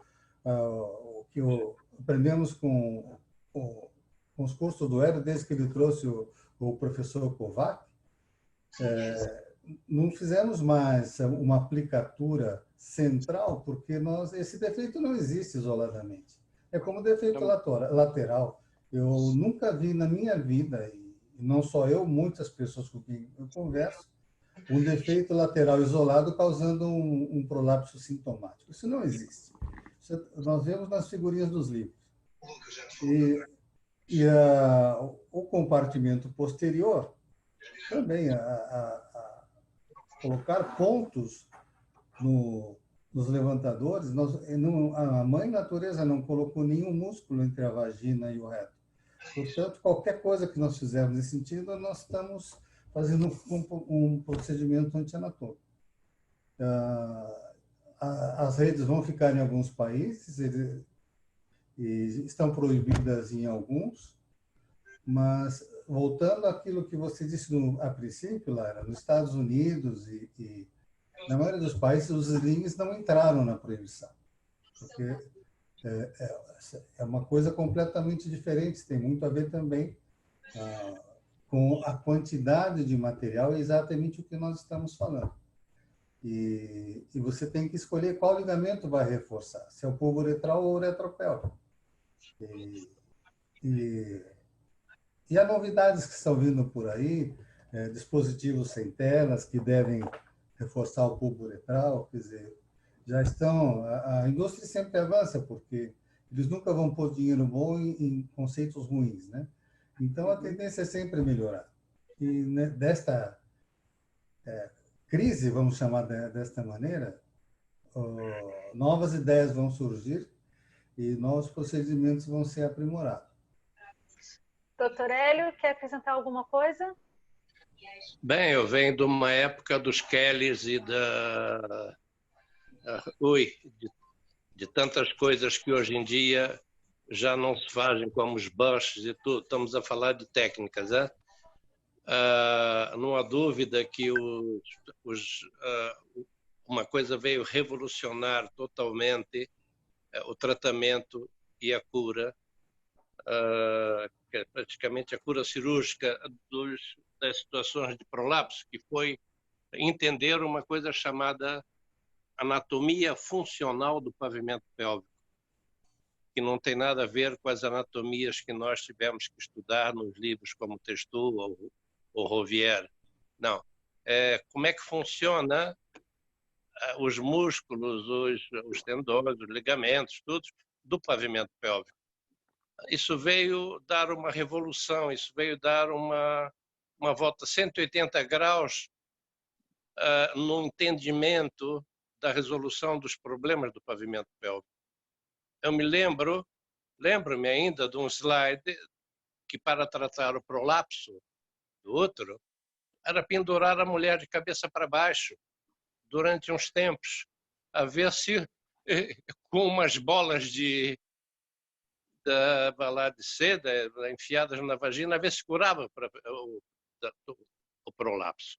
Speaker 3: que aprendemos com os cursos do Hélio, desde que ele trouxe o professor Kovac, não fizemos mais uma aplicatura central, porque esse defeito não existe isoladamente. É como defeito lateral. Eu nunca vi na minha vida, e não só eu, muitas pessoas com quem eu converso, um defeito lateral isolado causando um prolapso sintomático. Isso não existe. Nós vemos nas figurinhas dos livros. O compartimento posterior, também colocar pontos nos levantadores. A mãe natureza não colocou nenhum músculo entre a vagina e o reto. Portanto, qualquer coisa que nós fizermos nesse sentido, nós estamos fazendo um procedimento antianatômico. as redes vão ficar em alguns países, e estão proibidas em alguns, mas voltando àquilo que você disse a princípio, Lara, nos Estados Unidos e na maioria dos países, os slings não entraram na proibição, porque é uma coisa completamente diferente, tem muito a ver também com a quantidade de material, é exatamente o que nós estamos falando. E você tem que escolher qual ligamento vai reforçar, se é o bulbo uretral ou o uretropélvico. E há novidades que estão vindo por aí, dispositivos sem telas que devem reforçar o bulbo uretral, quer dizer, já estão... A indústria sempre avança, porque eles nunca vão pôr dinheiro bom em conceitos ruins, né? Então, a tendência é sempre melhorar. E desta crise, vamos chamar desta maneira, novas ideias vão surgir e novos procedimentos vão ser aprimorados.
Speaker 1: Doutor Hélio, quer acrescentar alguma coisa?
Speaker 6: Bem, eu venho de uma época dos Kellys e de tantas coisas que hoje em dia já não se fazem, como os Bushes e tudo. Estamos a falar de técnicas, né? Não há dúvida que uma coisa veio revolucionar totalmente o tratamento e a cura, que é praticamente a cura cirúrgica das situações de prolapso, que foi entender uma coisa chamada anatomia funcional do pavimento pélvico, que não tem nada a ver com as anatomias que nós tivemos que estudar nos livros como Testu ou Rovier. Não. Como é que funciona os músculos, os tendões, os ligamentos, tudo do pavimento pélvico. Isso veio dar uma revolução, isso veio dar uma volta 180 graus no entendimento da resolução dos problemas do pavimento pélvico. Eu lembro-me ainda de um slide que, para tratar o prolapso do útero, era pendurar a mulher de cabeça para baixo durante uns tempos, a ver se com umas bolas de seda enfiadas na vagina, a ver se curava o prolapso.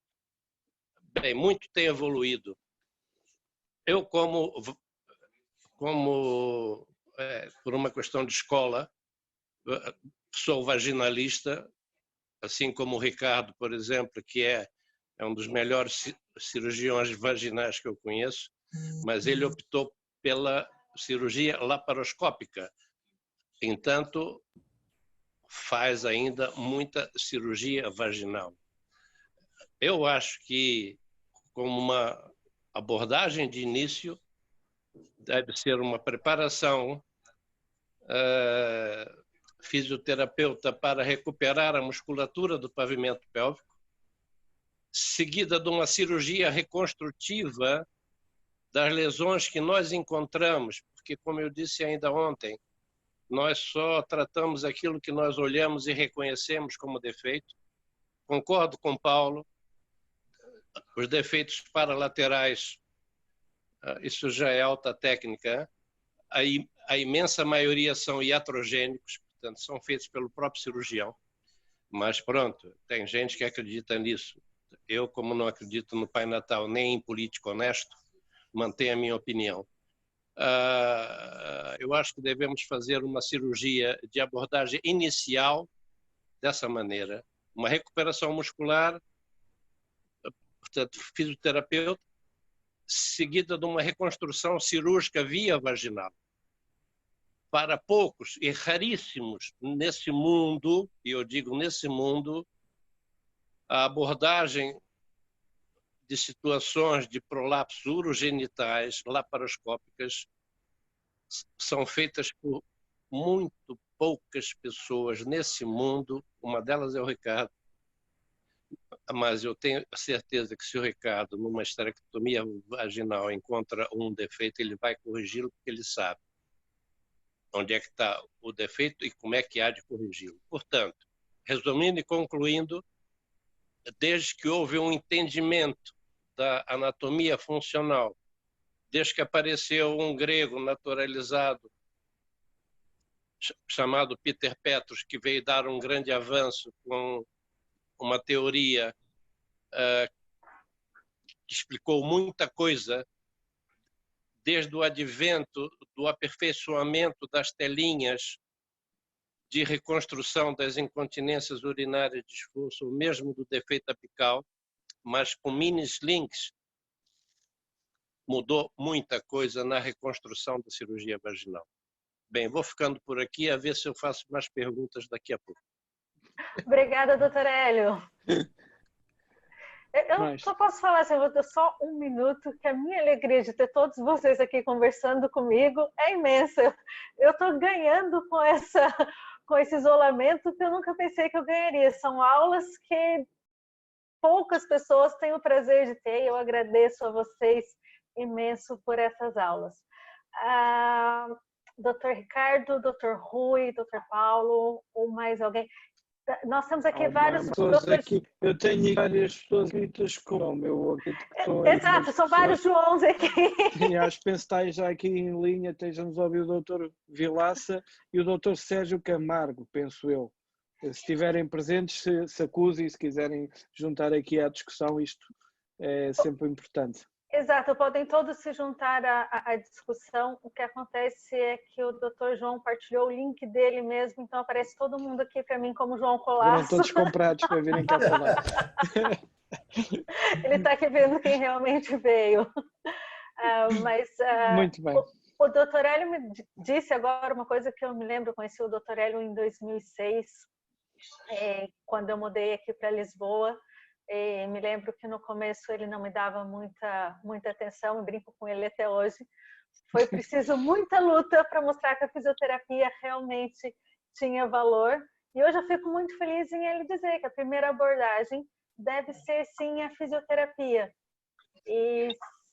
Speaker 6: Bem, muito tem evoluído. Eu, por uma questão de escola, sou vaginalista, assim como o Ricardo, por exemplo, que é um dos melhores cirurgiões vaginais que eu conheço, mas ele optou pela cirurgia laparoscópica. Entanto, faz ainda muita cirurgia vaginal. Eu acho que, como uma abordagem de início, deve ser uma preparação fisioterapeuta para recuperar a musculatura do pavimento pélvico, seguida de uma cirurgia reconstrutiva das lesões que nós encontramos, porque, como eu disse ainda ontem, nós só tratamos aquilo que nós olhamos e reconhecemos como defeito. Concordo com Paulo, os defeitos paralaterais, isso já é alta técnica, a imensa maioria são iatrogênicos, portanto, são feitos pelo próprio cirurgião, mas pronto, tem gente que acredita nisso. Eu, como não acredito no Pai Natal nem em político honesto, mantenho a minha opinião. Eu acho que devemos fazer uma cirurgia de abordagem inicial dessa maneira, uma recuperação muscular, portanto, fisioterapeuta, seguida de uma reconstrução cirúrgica via vaginal. Para poucos e raríssimos nesse mundo, e eu digo nesse mundo, a abordagem de situações de prolapso urogenitais laparoscópicas são feitas por muito poucas pessoas nesse mundo. Uma delas é o Ricardo, mas eu tenho certeza que se o Ricardo, numa esterectomia vaginal, encontra um defeito, ele vai corrigi-lo, porque ele sabe onde é que está o defeito e como é que há de corrigi-lo. Portanto, resumindo e concluindo, desde que houve um entendimento da anatomia funcional desde que apareceu um grego naturalizado chamado Peter Petros, que veio dar um grande avanço com uma teoria que explicou muita coisa, desde o advento do aperfeiçoamento das telinhas de reconstrução das incontinências urinárias de esforço, ou mesmo do defeito apical, mas com mini slinks mudou muita coisa na reconstrução da cirurgia vaginal. Bem, vou ficando por aqui a ver se eu faço mais perguntas daqui a pouco.
Speaker 1: Obrigada, doutor Hélio. Eu só posso falar assim, vou ter só um minuto, que a minha alegria de ter todos vocês aqui conversando comigo é imensa. Eu estou ganhando com esse isolamento que eu nunca pensei que eu ganharia. São aulas que poucas pessoas têm o prazer de ter, e eu agradeço a vocês imenso por essas aulas. Dr. Ricardo, Dr. Rui, Dr. Paulo, ou mais alguém? Nós temos aqui vários
Speaker 2: doutores... aqui. Eu tenho várias pessoas escritas com o meu.
Speaker 1: Exato, são vários Joões aqui.
Speaker 2: E acho que penso que está já aqui em linha, estejamos a ouvir o doutor Vilaça e o doutor Sérgio Camargo, penso eu. Se estiverem presentes, se acusem, se quiserem juntar aqui à discussão, isto é sempre importante.
Speaker 1: Exato, podem todos se juntar à discussão. O que acontece é que o Dr. João partilhou o link dele mesmo, então aparece todo mundo aqui para mim como João Colasso.
Speaker 2: Foram todos comprados para virem cá falar.
Speaker 1: Ele está aqui vendo quem realmente veio.
Speaker 2: Muito bem.
Speaker 1: O Dr. Hélio me disse agora uma coisa que eu me lembro, conheci o Dr. Hélio em 2006, quando eu mudei aqui para Lisboa. E me lembro que no começo ele não me dava muita atenção, e brinco com ele até hoje. Foi preciso muita luta para mostrar que a fisioterapia realmente tinha valor. E hoje eu fico muito feliz em ele dizer que a primeira abordagem deve ser sim a fisioterapia. E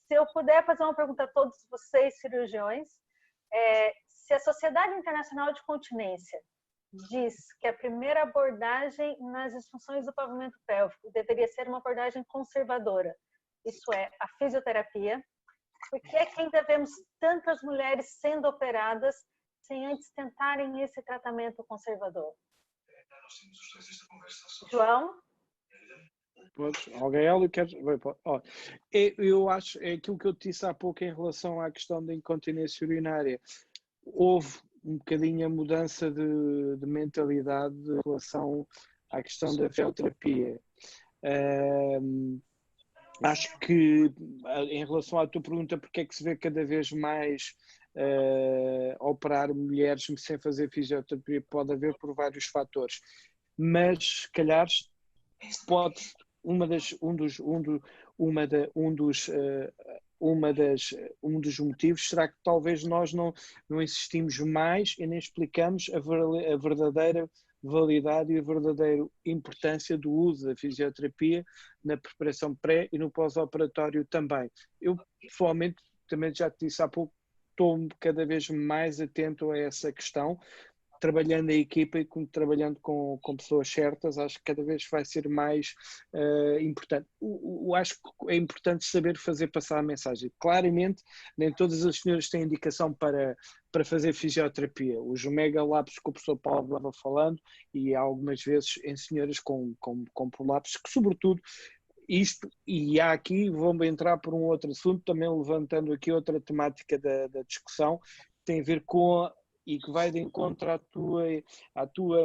Speaker 1: se eu puder fazer uma pergunta a todos vocês, cirurgiões, se a Sociedade Internacional de Continência diz que a primeira abordagem nas disfunções do pavimento pélvico deveria ser uma abordagem conservadora, isso é, a fisioterapia, por que é que ainda vemos tantas mulheres sendo operadas sem antes tentarem esse tratamento conservador? João?
Speaker 2: Alguém quer... Eu acho, é aquilo que eu te disse há pouco em relação à questão da incontinência urinária. Houve um bocadinho a mudança de mentalidade em relação à questão da fisioterapia. Acho que, em relação à tua pergunta, porque é que se vê cada vez mais operar mulheres sem fazer fisioterapia, pode haver por vários fatores. Mas, se calhar, pode um dos motivos será que talvez nós não insistimos mais e nem explicamos a verdadeira validade e a verdadeira importância do uso da fisioterapia na preparação pré e no pós-operatório também. Eu, pessoalmente, também já te disse há pouco, estou cada vez mais atento a essa questão, trabalhando em equipa e trabalhando com pessoas certas, acho que cada vez vai ser mais importante. Acho que é importante saber fazer passar a mensagem. Claramente, nem todas as senhoras têm indicação para fazer fisioterapia. Os megalapsos que o professor Paulo estava falando, e algumas vezes em senhoras com prolapsos, que sobretudo isto, e há aqui, vamos entrar por um outro assunto, também levantando aqui outra temática da discussão, tem a ver com e que vai de encontro à tua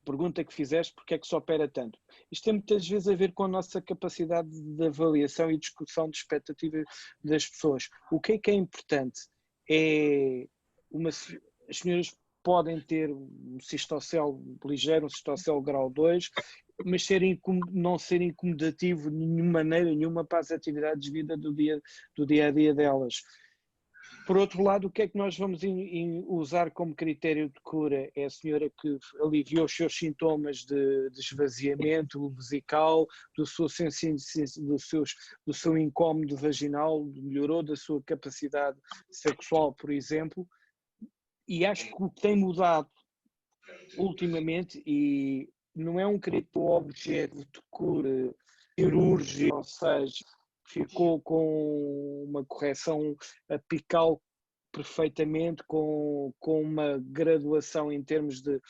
Speaker 2: pergunta que fizeste, porque é que se opera tanto. Isto tem muitas vezes a ver com a nossa capacidade de avaliação e discussão de expectativas das pessoas. O que é importante? As senhoras podem ter um cistocel ligeiro, um cistocel grau 2, mas não ser incomodativo de maneira nenhuma para as atividades de vida do dia a dia delas. Por outro lado, o que é que nós vamos usar como critério de cura? É a senhora que aliviou os seus sintomas de esvaziamento vesical, do seu incómodo vaginal, melhorou da sua capacidade sexual, por exemplo. E acho que o que tem mudado ultimamente, e não é um critério objeto de cura cirúrgica, ou seja, ficou com uma correção apical perfeitamente, com uma graduação em termos de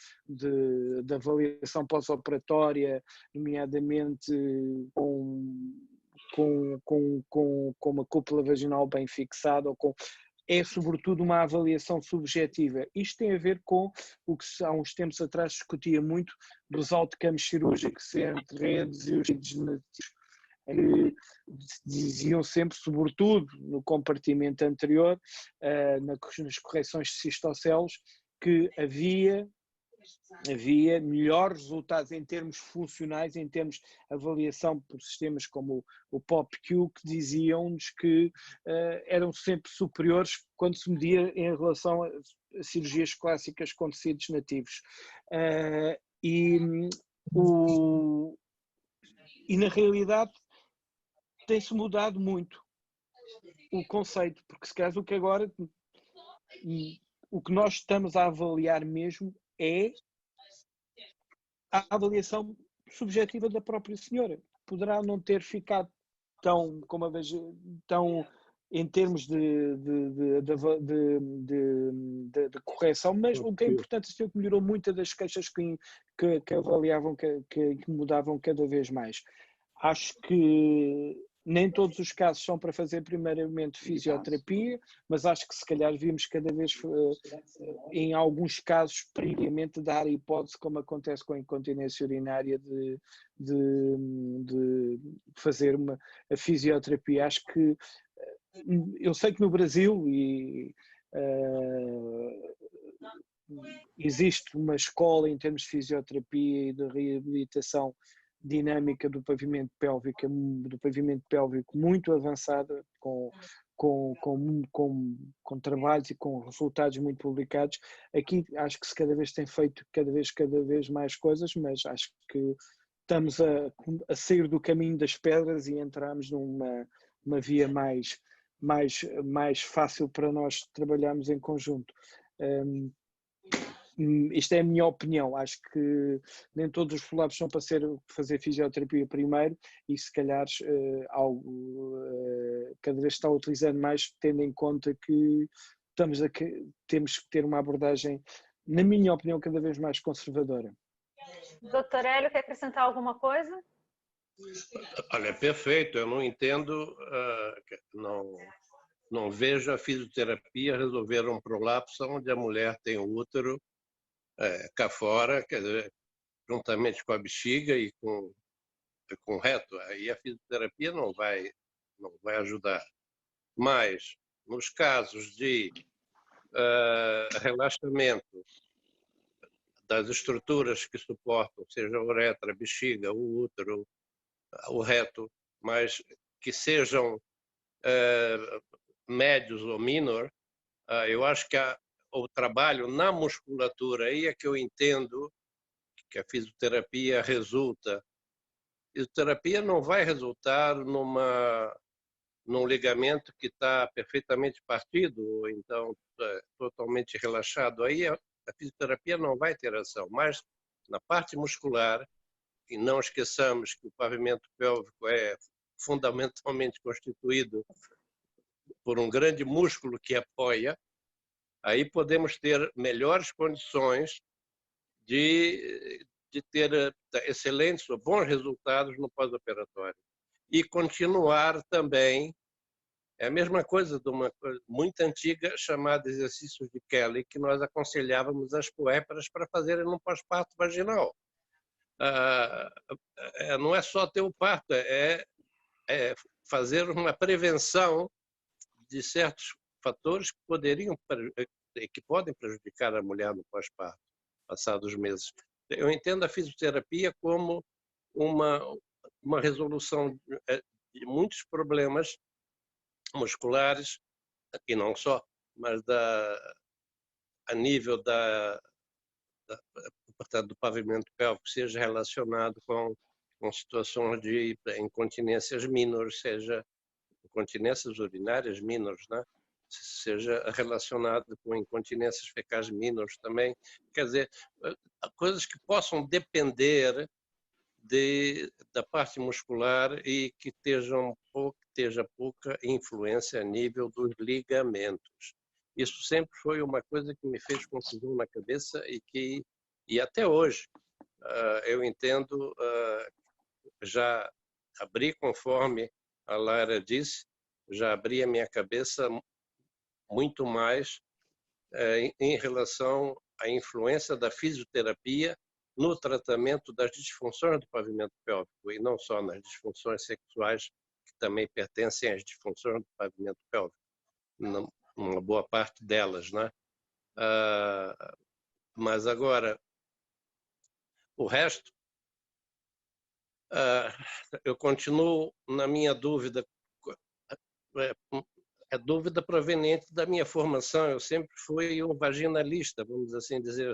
Speaker 2: avaliação pós-operatória, nomeadamente com uma cúpula vaginal bem fixada, é sobretudo uma avaliação subjetiva. Isto tem a ver com o que há uns tempos atrás discutia muito dos autocampos cirúrgicos entre redes e os que diziam sempre, sobretudo no compartimento anterior, nas correções de cistocelos, que havia melhores resultados em termos funcionais, em termos de avaliação por sistemas como o POPQ, que diziam-nos que eram sempre superiores quando se media em relação a cirurgias clássicas com tecidos nativos. E na realidade tem-se mudado muito o conceito, porque se calhar o que nós estamos a avaliar mesmo é a avaliação subjetiva da própria senhora. Poderá não ter ficado tão em termos de correção, mas o que é importante é que melhorou muitas das queixas que avaliavam, que mudavam cada vez mais. Acho que nem todos os casos são para fazer primeiramente fisioterapia, mas acho que se calhar vimos cada vez, em alguns casos, previamente dar a hipótese, como acontece com a incontinência urinária, de fazer a fisioterapia. Acho que, eu sei que no Brasil existe uma escola em termos de fisioterapia e de reabilitação dinâmica do pavimento pélvico muito avançada, com trabalhos e com resultados muito publicados. Aqui acho que cada vez tem feito cada vez mais coisas, mas acho que estamos a sair do caminho das pedras e entramos numa via mais fácil para nós trabalharmos em conjunto. Isto é a minha opinião. Acho que nem todos os prolapsos são para fazer fisioterapia primeiro, e se calhar cada vez está utilizando mais, tendo em conta que temos que ter uma abordagem, na minha opinião, cada vez mais conservadora.
Speaker 1: Doutor Hélio, quer acrescentar alguma coisa?
Speaker 6: Olha, perfeito. Eu não entendo, não vejo a fisioterapia resolver um prolapso onde a mulher tem o útero cá fora, quer dizer, juntamente com a bexiga e com o reto. Aí a fisioterapia não vai ajudar. Mas, nos casos de relaxamento das estruturas que suportam, seja a uretra, a bexiga, o útero, o reto, mas que sejam médios ou minor, eu acho que o trabalho na musculatura aí é que eu entendo que a fisioterapia resulta. A fisioterapia não vai resultar num ligamento que está perfeitamente partido, ou então totalmente relaxado. Aí a fisioterapia não vai ter ação, mas na parte muscular, e não esqueçamos que o pavimento pélvico é fundamentalmente constituído por um grande músculo que apoia, aí podemos ter melhores condições de ter excelentes ou bons resultados no pós-operatório. E continuar também, é a mesma coisa de uma coisa muito antiga chamada exercícios de Kelly, que nós aconselhávamos as puérperas para fazerem no pós-parto vaginal. Não é só ter o parto, é fazer uma prevenção de certos fatores que podem prejudicar a mulher no pós-parto, passados meses. Eu entendo a fisioterapia como uma resolução de muitos problemas musculares, e não só, mas a nível portanto, do pavimento pélvico, seja relacionado com situações de incontinências minores, seja incontinências urinárias minores, né? Seja relacionado com incontinências fecais minores também. Quer dizer, coisas que possam depender da parte muscular e que esteja pouca influência a nível dos ligamentos. Isso sempre foi uma coisa que me fez confusão na cabeça e até hoje eu entendo, já abri, conforme a Lara disse, já abri a minha cabeça muito mais em relação à influência da fisioterapia no tratamento das disfunções do pavimento pélvico, e não só nas disfunções sexuais, que também pertencem às disfunções do pavimento pélvico, uma boa parte delas, né? Mas agora, o resto, eu continuo na minha dúvida, é dúvida proveniente da minha formação. Eu sempre fui um vaginalista, vamos assim dizer,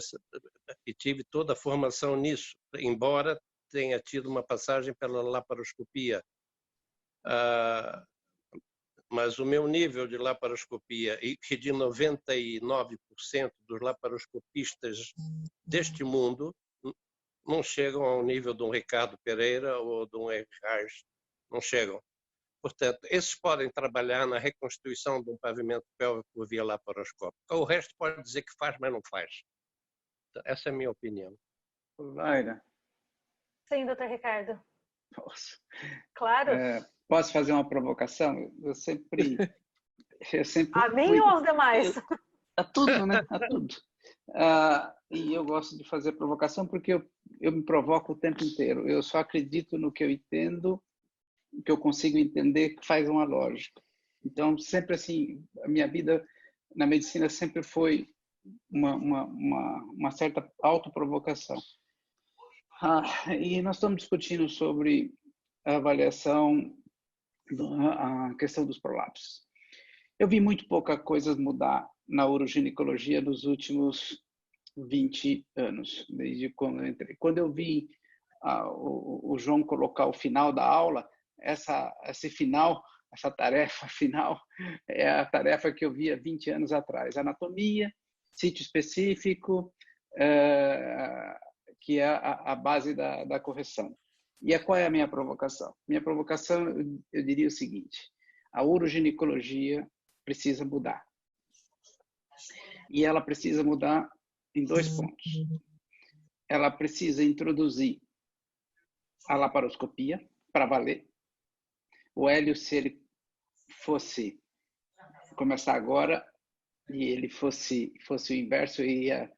Speaker 6: e tive toda a formação nisso, embora tenha tido uma passagem pela laparoscopia. Mas o meu nível de laparoscopia, e que de 99% dos laparoscopistas deste mundo não chegam ao nível de um Ricardo Pereira ou de um Henri Reis, não chegam. Portanto, esses podem trabalhar na reconstituição de um pavimento pélvico por via laparoscópica. O resto pode dizer que faz, mas não faz. Então, essa é a minha opinião.
Speaker 5: Laira.
Speaker 1: Sim, doutor Ricardo.
Speaker 5: Posso.
Speaker 1: Claro.
Speaker 5: Posso fazer uma provocação? Eu sempre
Speaker 1: a mim ou aos demais?
Speaker 5: A tudo, né? A tudo. E eu gosto de fazer provocação porque eu me provoco o tempo inteiro. Eu só acredito no que eu entendo, que eu consigo entender, que faz uma lógica. Então, sempre assim, a minha vida na medicina sempre foi uma certa autoprovocação. E nós estamos discutindo sobre a avaliação, a questão dos prolapsos. Eu vi muito pouca coisa mudar na uroginecologia nos últimos 20 anos, desde quando eu entrei. Quando eu vi o João colocar o final da aula, esse final, essa tarefa final, é a tarefa que eu via 20 anos atrás. Anatomia, sítio específico, que é a base da correção. E qual é a minha provocação? Minha provocação, eu diria o seguinte: a uroginecologia precisa mudar. E ela precisa mudar em 2 pontos. Ela precisa introduzir a laparoscopia para valer. O Hélio, se ele fosse começar agora e ele fosse o inverso, ia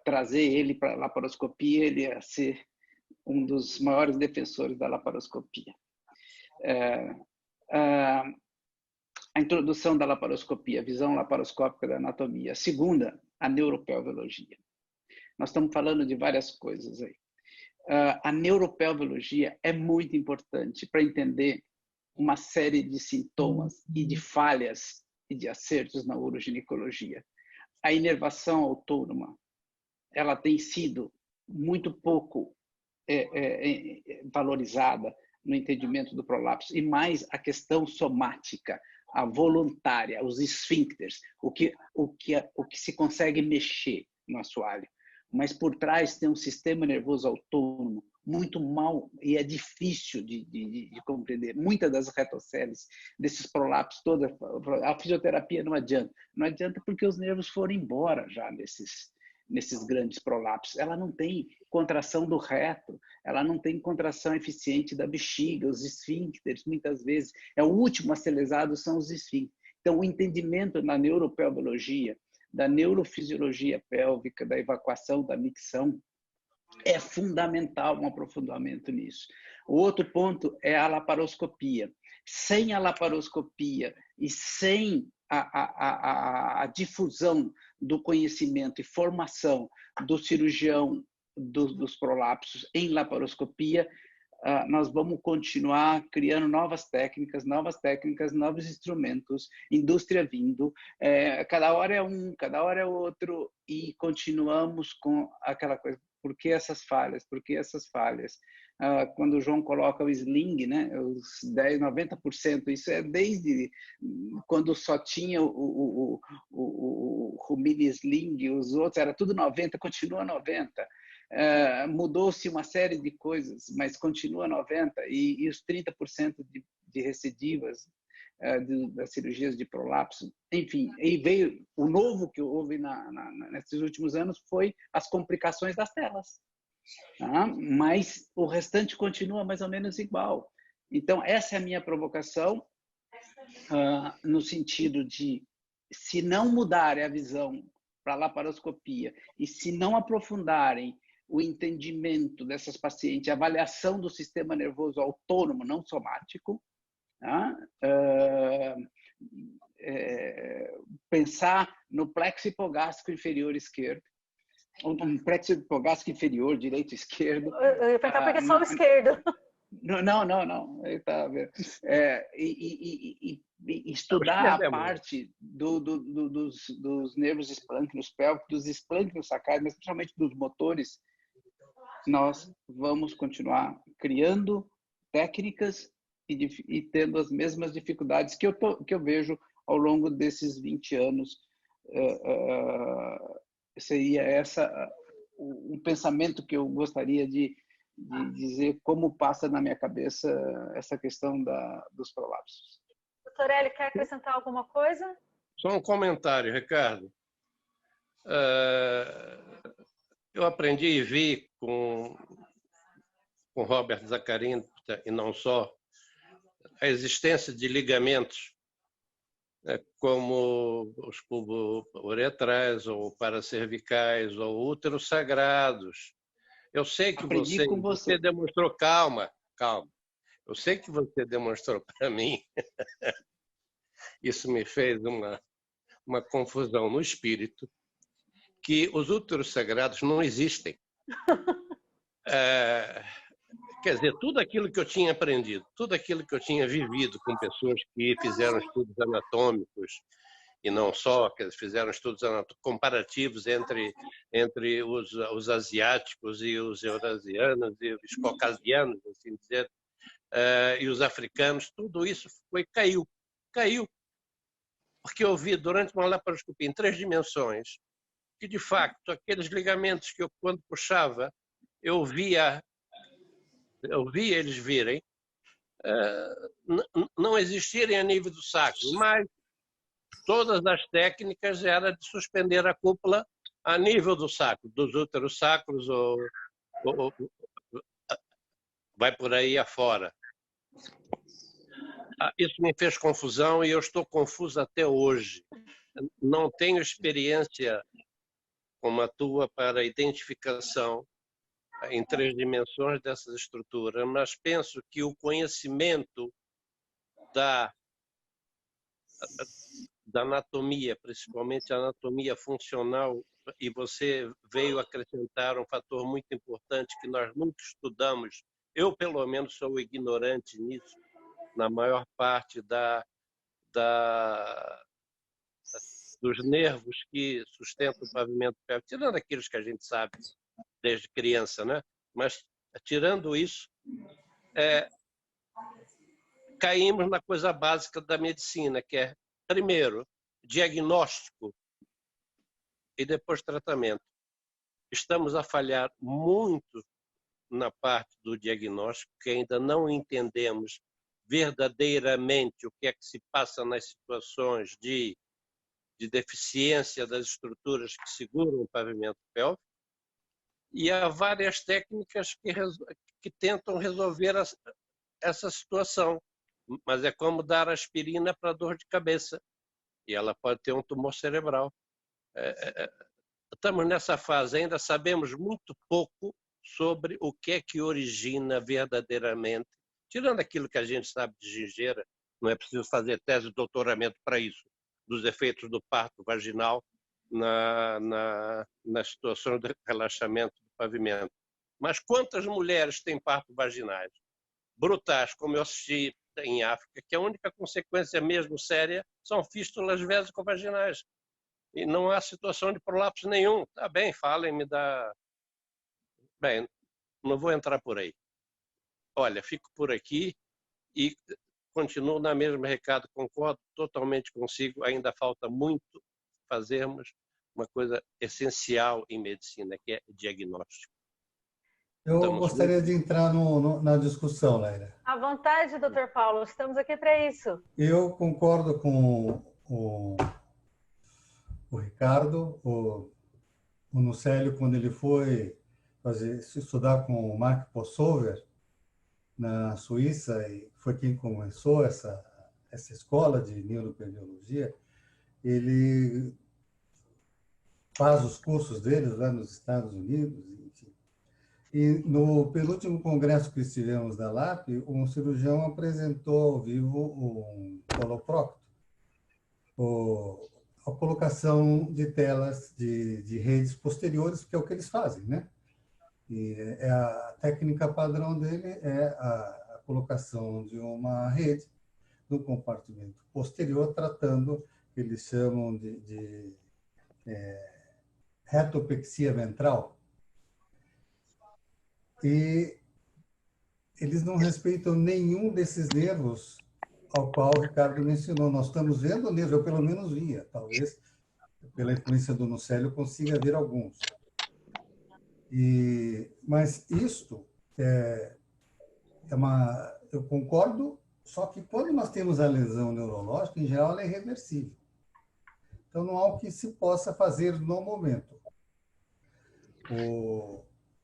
Speaker 5: trazer ele para a laparoscopia, ele ia ser um dos maiores defensores da laparoscopia. A introdução da laparoscopia, a visão laparoscópica da anatomia. A segunda, a neuropelviologia. Nós estamos falando de várias coisas aí. A neuropelviologia é muito importante para entender uma série de sintomas e de falhas e de acertos na uroginecologia. A inervação autônoma, ela tem sido muito pouco valorizada no entendimento do prolapso, e mais a questão somática, a voluntária, os esfíncteres, o que se consegue mexer no assoalho. Mas por trás tem um sistema nervoso autônomo muito mal, e é difícil de compreender. Muitas das retoceles, desses prolapsos, toda a fisioterapia não adianta. Não adianta porque os nervos foram embora já nesses grandes prolapsos. Ela não tem contração do reto, ela não tem contração eficiente da bexiga, os esfíncteres, muitas vezes. O último a ser lesado são os esfíncteres. Então, o entendimento na neuropelviologia, da neurofisiologia pélvica, da evacuação, da micção, é fundamental um aprofundamento nisso. O outro ponto é a laparoscopia. Sem a laparoscopia e sem a difusão do conhecimento e formação do cirurgião dos prolapsos em laparoscopia, nós vamos continuar criando novas técnicas, novos instrumentos, indústria vindo, cada hora é um, cada hora é outro, e continuamos com aquela coisa. Por que essas falhas? Por que essas falhas? Quando o João coloca o sling, né, os 10%, 90%, isso é desde quando só tinha o mini sling, os outros era tudo 90%, continua 90%. Mudou-se uma série de coisas, mas continua 90%, e os 30% de recidivas das cirurgias de prolapso. Enfim, e veio o novo que houve nesses últimos anos foi as complicações das telas. Tá? Mas o restante continua mais ou menos igual. Então, essa é a minha provocação, no sentido de, se não mudarem a visão para a laparoscopia e se não aprofundarem o entendimento dessas pacientes, a avaliação do sistema nervoso autônomo, não somático, tá? Pensar no plexo hipogástrico inferior esquerdo, um plexo hipogástrico inferior, direito e esquerdo.
Speaker 1: Eu ia perguntar porque só o esquerdo.
Speaker 5: Não. Tá vendo? E estudar a parte dos nervos esplâncnicos pélvicos, dos esplâncnicos sacrais, mas principalmente dos motores. Nós vamos continuar criando técnicas e tendo as mesmas dificuldades que eu vejo ao longo desses 20 anos. Seria um pensamento que eu gostaria de dizer como passa na minha cabeça essa questão dos prolapsos.
Speaker 1: Doutor Hélio, quer acrescentar alguma coisa?
Speaker 6: Só um comentário, Ricardo. Eu aprendi e vi com Robert Zaccarin, e não só, a existência de ligamentos como os cubo-uretrais, ou paracervicais, ou úteros sagrados. Eu sei que você demonstrou... Calma. Eu sei que você demonstrou para mim. Isso me fez uma confusão no espírito, que os úteros sagrados não existem. Quer dizer, tudo aquilo que eu tinha aprendido, tudo aquilo que eu tinha vivido com pessoas que fizeram estudos anatômicos, e não só, que fizeram estudos comparativos entre os asiáticos e os eurasianos e os caucasianos, assim dizer, e os africanos, tudo isso caiu. Porque eu vi durante uma laparoscopia em 3 dimensões que, de facto, aqueles ligamentos que eu, quando puxava, eu via eles virem, não existirem a nível do sacro, mas todas as técnicas era de suspender a cúpula a nível do sacro, dos úteros sacros, ou vai por aí afora. Isso me fez confusão e eu estou confuso até hoje. Não tenho experiência como a tua para a identificação em 3 dimensões dessas estruturas, mas penso que o conhecimento da anatomia, principalmente a anatomia funcional, e você veio acrescentar um fator muito importante que nós nunca estudamos. Eu, pelo menos, sou ignorante nisso, na maior parte dos nervos que sustentam o pavimento pélvico, tirando aqueles que a gente sabe desde criança, né? Mas, tirando isso, caímos na coisa básica da medicina, que é, primeiro, diagnóstico e depois tratamento. Estamos a falhar muito na parte do diagnóstico, que ainda não entendemos verdadeiramente o que é que se passa nas situações de deficiência das estruturas que seguram o pavimento pélvico, e há várias técnicas que tentam resolver essa situação, mas é como dar aspirina para dor de cabeça, e ela pode ter um tumor cerebral. Estamos nessa fase, ainda sabemos muito pouco sobre o que é que origina verdadeiramente, tirando aquilo que a gente sabe de gingeira, não é preciso fazer tese de doutoramento para isso, dos efeitos do parto vaginal nas situações de relaxamento do pavimento. Mas quantas mulheres têm parto vaginais? Brutais, como eu assisti em África, que a única consequência mesmo séria são fístulas vésico-vaginais. E não há situação de prolapso nenhum. Tá bem, falem-me da... Bem, não vou entrar por aí. Olha, fico por aqui e continuo na mesma recado, concordo totalmente consigo, ainda falta muito fazermos uma coisa essencial em medicina, que é diagnóstico.
Speaker 3: Eu gostaria de entrar na discussão, Laila.
Speaker 1: À vontade, doutor Paulo, estamos aqui para isso.
Speaker 3: Eu concordo com o Ricardo, o Nucélio, quando ele foi estudar com o Mark Possover na Suíça, e foi quem começou essa escola de neurobiologia, ele faz os cursos dele lá nos Estados Unidos, enfim. E no penúltimo congresso que estivemos da LAP, um cirurgião apresentou ao vivo um coloprocto, a colocação de telas de redes posteriores, que é o que eles fazem, né? E a técnica padrão dele é a colocação de uma rede no compartimento posterior, tratando, eles chamam de retopexia ventral. E eles não respeitam nenhum desses nervos ao qual o Ricardo mencionou. Nós estamos vendo o nervo, eu pelo menos via, talvez pela influência do Nucélio consiga ver alguns. Mas isto eu concordo, só que quando nós temos a lesão neurológica, em geral, ela é irreversível. Então, não há o que se possa fazer no momento.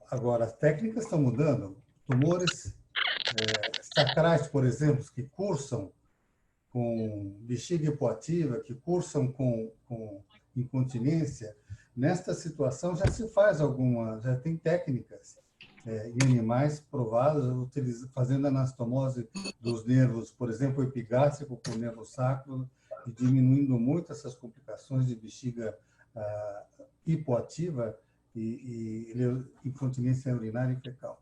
Speaker 3: Agora, as técnicas estão mudando. Tumores sacrais, por exemplo, que cursam com bexiga hipoativa, que cursam com incontinência, nesta situação já se faz já tem técnicas em animais provadas, fazendo anastomose dos nervos, por exemplo, epigástrico com o nervo sacro, e diminuindo muito essas complicações de bexiga hipoativa e incontinência urinária e fecal.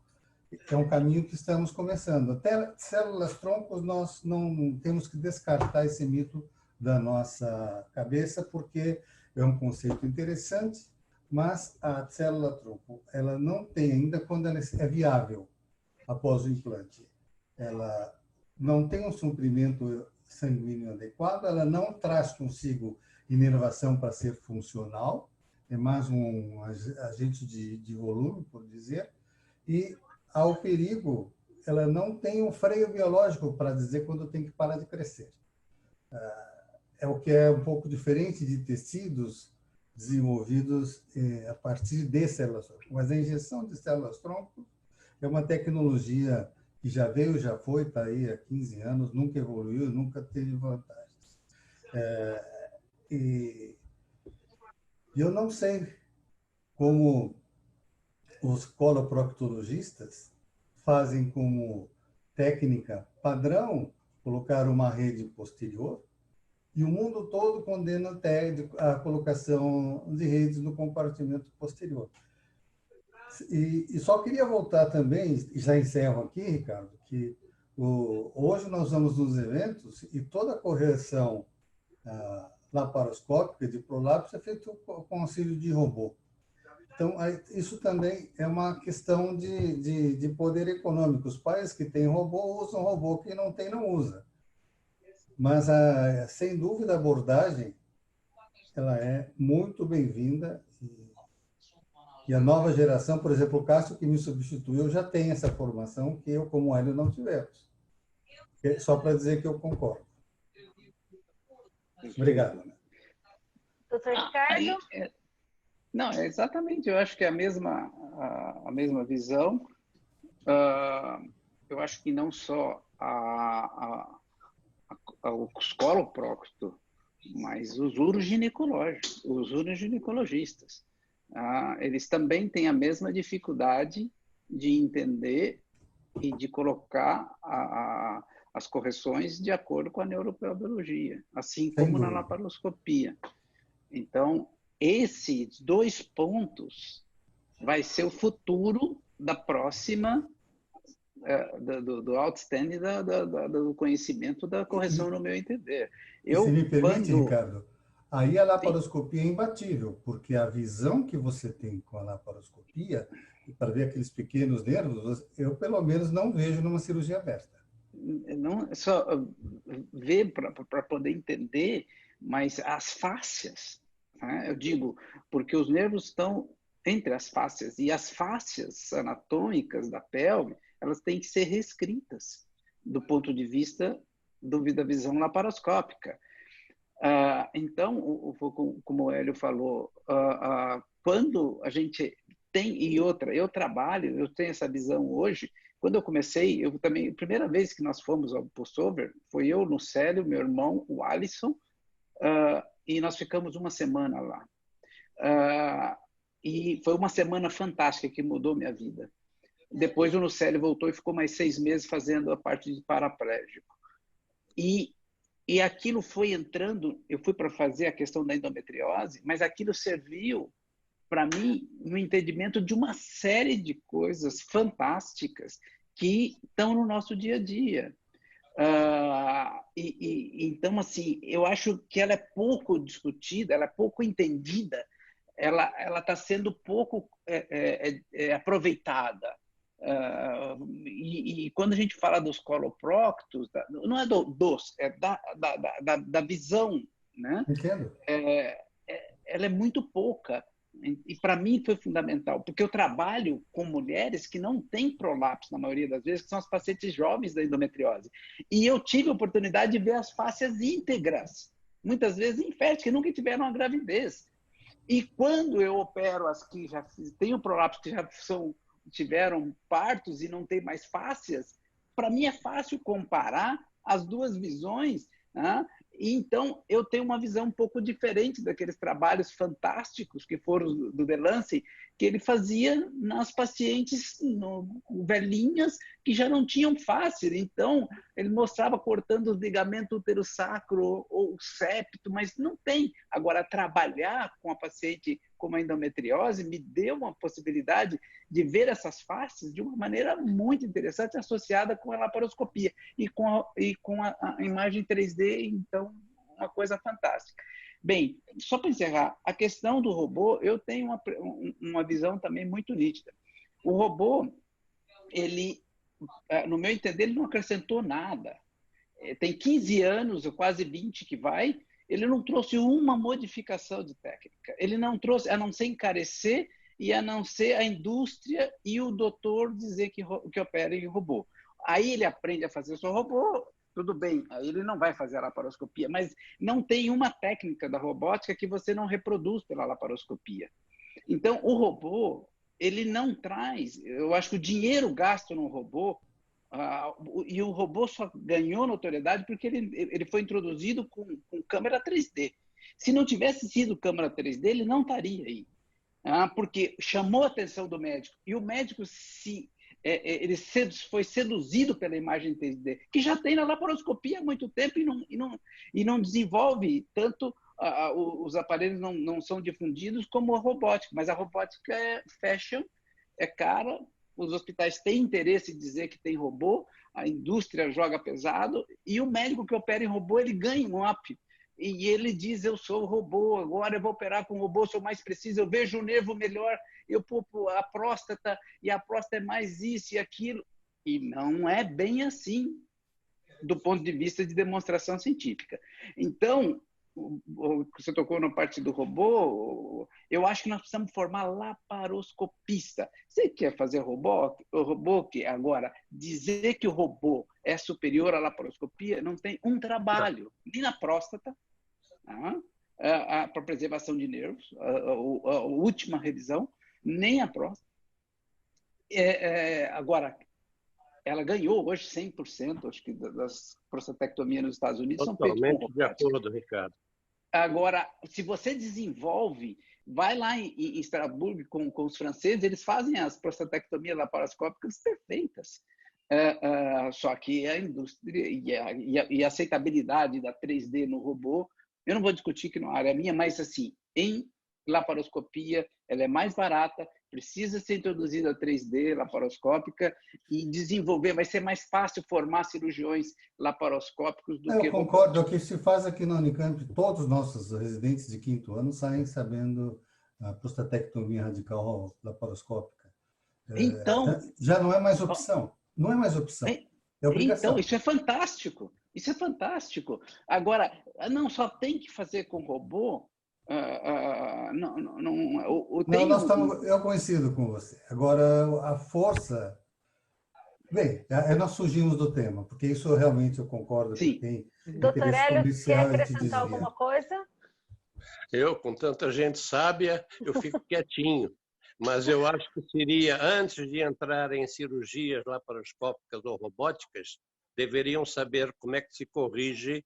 Speaker 3: É um caminho que estamos começando. Até células-troncos, nós não temos que descartar esse mito da nossa cabeça, porque é um conceito interessante, mas a célula-tronco, ela não tem ainda, quando ela é viável após o implante, ela não tem um suprimento sanguíneo adequado, ela não traz consigo inervação para ser funcional, é mais um agente de volume, por dizer, e há o perigo, ela não tem um freio biológico para dizer quando tem que parar de crescer. É o que é um pouco diferente de tecidos desenvolvidos a partir de células-tronco. Mas a injeção de células-tronco é uma tecnologia que já veio, já foi, está aí há 15 anos, nunca evoluiu, nunca teve vantagens. E eu não sei como os coloproctologistas fazem como técnica padrão colocar uma rede posterior, e o mundo todo condena a colocação de redes no compartimento posterior. E só queria voltar também, e já encerro aqui, Ricardo, que hoje nós vamos nos eventos e toda a correção laparoscópica de prolapso é feita com auxílio de robô. Então, isso também é uma questão de poder econômico. Os países que têm robô usam robô, quem não tem não usa. Mas, sem dúvida, a abordagem ela é muito bem-vinda. E a nova geração, por exemplo, o Cássio, que me substituiu, já tem essa formação que eu, como Hélio, não tivemos. Só para dizer que eu concordo. Obrigado.
Speaker 1: Doutor Ricardo?
Speaker 5: Não, exatamente. Eu acho que é a mesma visão. Eu acho que não só os coloproctos, mas os urogginecologistas. Eles também têm a mesma dificuldade de entender e de colocar as correções de acordo com a neurobiologia, assim como na laparoscopia. Então, esses dois pontos vai ser o futuro da próxima do outstanding do conhecimento da correção, no meu entender.
Speaker 3: Se me permite, Ricardo, aí a laparoscopia é imbatível, porque a visão que você tem com a laparoscopia, para ver aqueles pequenos nervos, eu pelo menos não vejo numa cirurgia aberta.
Speaker 5: Não só ver para poder entender, mas as fáscias, né? Eu digo, porque os nervos estão entre as fáscias. E as fáscias anatômicas da pelve, elas têm que ser reescritas do ponto de vista da visão laparoscópica. Então, como o Hélio falou, quando a gente tem, e outra, eu tenho essa visão hoje. Quando eu comecei, eu também, a primeira vez que nós fomos ao Pulsover, foi eu, Lucélio, meu irmão, o Alisson, e nós ficamos uma semana lá. E foi uma semana fantástica que mudou minha vida. Depois o Lucélio voltou e ficou mais 6 meses fazendo a parte de paraplégico. E aquilo foi entrando, eu fui para fazer a questão da endometriose, mas aquilo serviu para mim no entendimento de uma série de coisas fantásticas que estão no nosso dia a dia. Então, assim, eu acho que ela é pouco discutida, ela é pouco entendida, ela está sendo pouco aproveitada. E quando a gente fala dos coloproctos, não é é da visão, né?
Speaker 3: Entendo.
Speaker 5: Ela é muito pouca. E para mim foi fundamental, porque eu trabalho com mulheres que não têm prolapso, na maioria das vezes, que são as pacientes jovens da endometriose. E eu tive a oportunidade de ver as fáscias íntegras, muitas vezes inférteis, que nunca tiveram uma gravidez. E quando eu opero as que já têm o prolapso, que já tiveram partos e não tem mais fáscias, para mim é fácil comparar as duas visões, né? E então eu tenho uma visão um pouco diferente daqueles trabalhos fantásticos que foram do Delancey, que ele fazia nas pacientes velhinhas que já não tinham fáscia. Então ele mostrava cortando o ligamento útero-sacro ou o septo, mas não tem. Agora, trabalhar com a paciente com a endometriose me deu uma possibilidade de ver essas faces de uma maneira muito interessante, associada com a laparoscopia e com a imagem 3D, então, uma coisa fantástica. Bem, só para encerrar, a questão do robô, eu tenho uma visão também muito nítida. O robô, ele, no meu entender, ele não acrescentou nada. Tem 15 anos, ou quase 20 que vai, ele não trouxe uma modificação de técnica. Ele não trouxe, a não ser encarecer e a não ser a indústria e o doutor dizer que opera em robô. Aí ele aprende a fazer o seu robô, tudo bem, aí ele não vai fazer a laparoscopia, mas não tem uma técnica da robótica que você não reproduz pela laparoscopia. Então, o robô, ele não traz, eu acho que o dinheiro gasto no robô, e o robô só ganhou notoriedade porque ele foi introduzido com câmera 3D. Se não tivesse sido câmera 3D, ele não estaria aí. Porque chamou a atenção do médico. E o médico ele foi seduzido pela imagem 3D, que já tem na laparoscopia há muito tempo e não desenvolve tanto. Os aparelhos não são difundidos como a robótica, mas a robótica é fashion, é cara. Os hospitais têm interesse em dizer que tem robô, a indústria joga pesado, e o médico que opera em robô, ele ganha um up. E ele diz, eu sou o robô, agora eu vou operar com o robô, sou mais preciso, eu vejo o nervo melhor, eu poupo a próstata, e a próstata é mais isso e aquilo. E não é bem assim, do ponto de vista de demonstração científica. Então, você tocou na parte do robô, eu acho que nós precisamos formar laparoscopista. Você quer fazer robô que agora dizer que o robô é superior à laparoscopia não tem um trabalho, nem na próstata, para preservação de nervos, a última revisão, nem a próstata. Agora, ela ganhou hoje 100%, acho que das prostatectomias nos Estados Unidos são feitas com robótica.
Speaker 6: Totalmente de acordo, Ricardo.
Speaker 5: Agora, se você desenvolve, vai lá em Estrasburgo com os franceses, eles fazem as prostatectomias laparoscópicas perfeitas. Só que a indústria e a aceitabilidade da 3D no robô, eu não vou discutir que não é área minha, mas assim, em laparoscopia, ela é mais barata, precisa ser introduzida a 3D laparoscópica e desenvolver, vai ser mais fácil formar cirurgiões laparoscópicos do que...
Speaker 3: Eu concordo, o que se faz aqui na Unicamp, todos os nossos residentes de 5º ano saem sabendo a prostatectomia radical laparoscópica.
Speaker 5: Então...
Speaker 3: Já não é mais opção, não é mais opção, é obrigação.
Speaker 5: Então, isso é fantástico, isso é fantástico. Agora, não só tem que fazer com robô,
Speaker 3: eu coincido com você. Agora, a força... Bem, nós fugimos do tema, porque isso realmente eu concordo que tem
Speaker 1: Doutor
Speaker 3: interesse
Speaker 1: Hélio,
Speaker 3: comercial
Speaker 1: quer
Speaker 3: e te
Speaker 1: acrescentar
Speaker 3: desvia.
Speaker 1: alguma coisa?
Speaker 6: Eu, com tanta gente sábia, eu fico quietinho. Mas eu acho que seria, antes de entrar em cirurgias laparoscópicas ou robóticas, deveriam saber como é que se corrige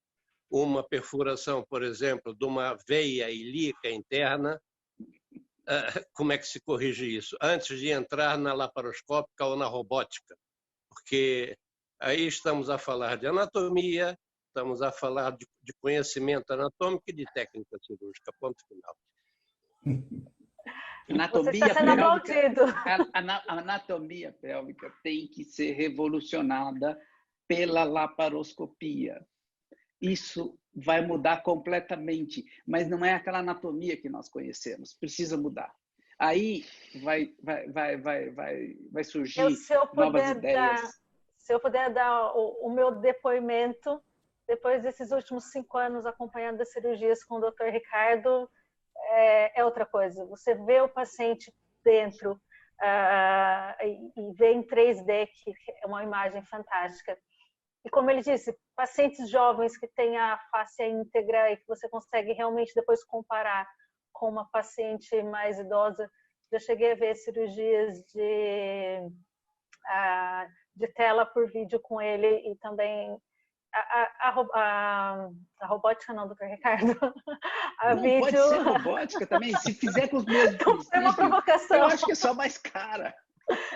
Speaker 6: uma perfuração, por exemplo, de uma veia ilíaca interna. Como é que se corrige isso? Antes de entrar na laparoscópica ou na robótica. Porque aí estamos a falar de anatomia, estamos a falar de conhecimento anatômico e de técnica cirúrgica, ponto final.
Speaker 1: Você está sendo aplaudido.
Speaker 5: A anatomia pélvica tem que ser revolucionada pela laparoscopia. Isso vai mudar completamente, mas não é aquela anatomia que nós conhecemos, precisa mudar. Aí vai surgir novas ideias.
Speaker 1: Se eu puder dar o meu depoimento, depois desses últimos 5 anos acompanhando as cirurgias com o Dr. Ricardo, é outra coisa. Você vê o paciente dentro e vê em 3D, que é uma imagem fantástica. E como ele disse, pacientes jovens que têm a face íntegra e que você consegue realmente depois comparar com uma paciente mais idosa. Já cheguei a ver cirurgias de tela por vídeo com ele e também a robótica não, doutor Ricardo.
Speaker 5: Vídeo... Pode ser robótica também, se fizer com os mesmos
Speaker 1: é uma provocação.
Speaker 5: Eu acho que é só mais cara.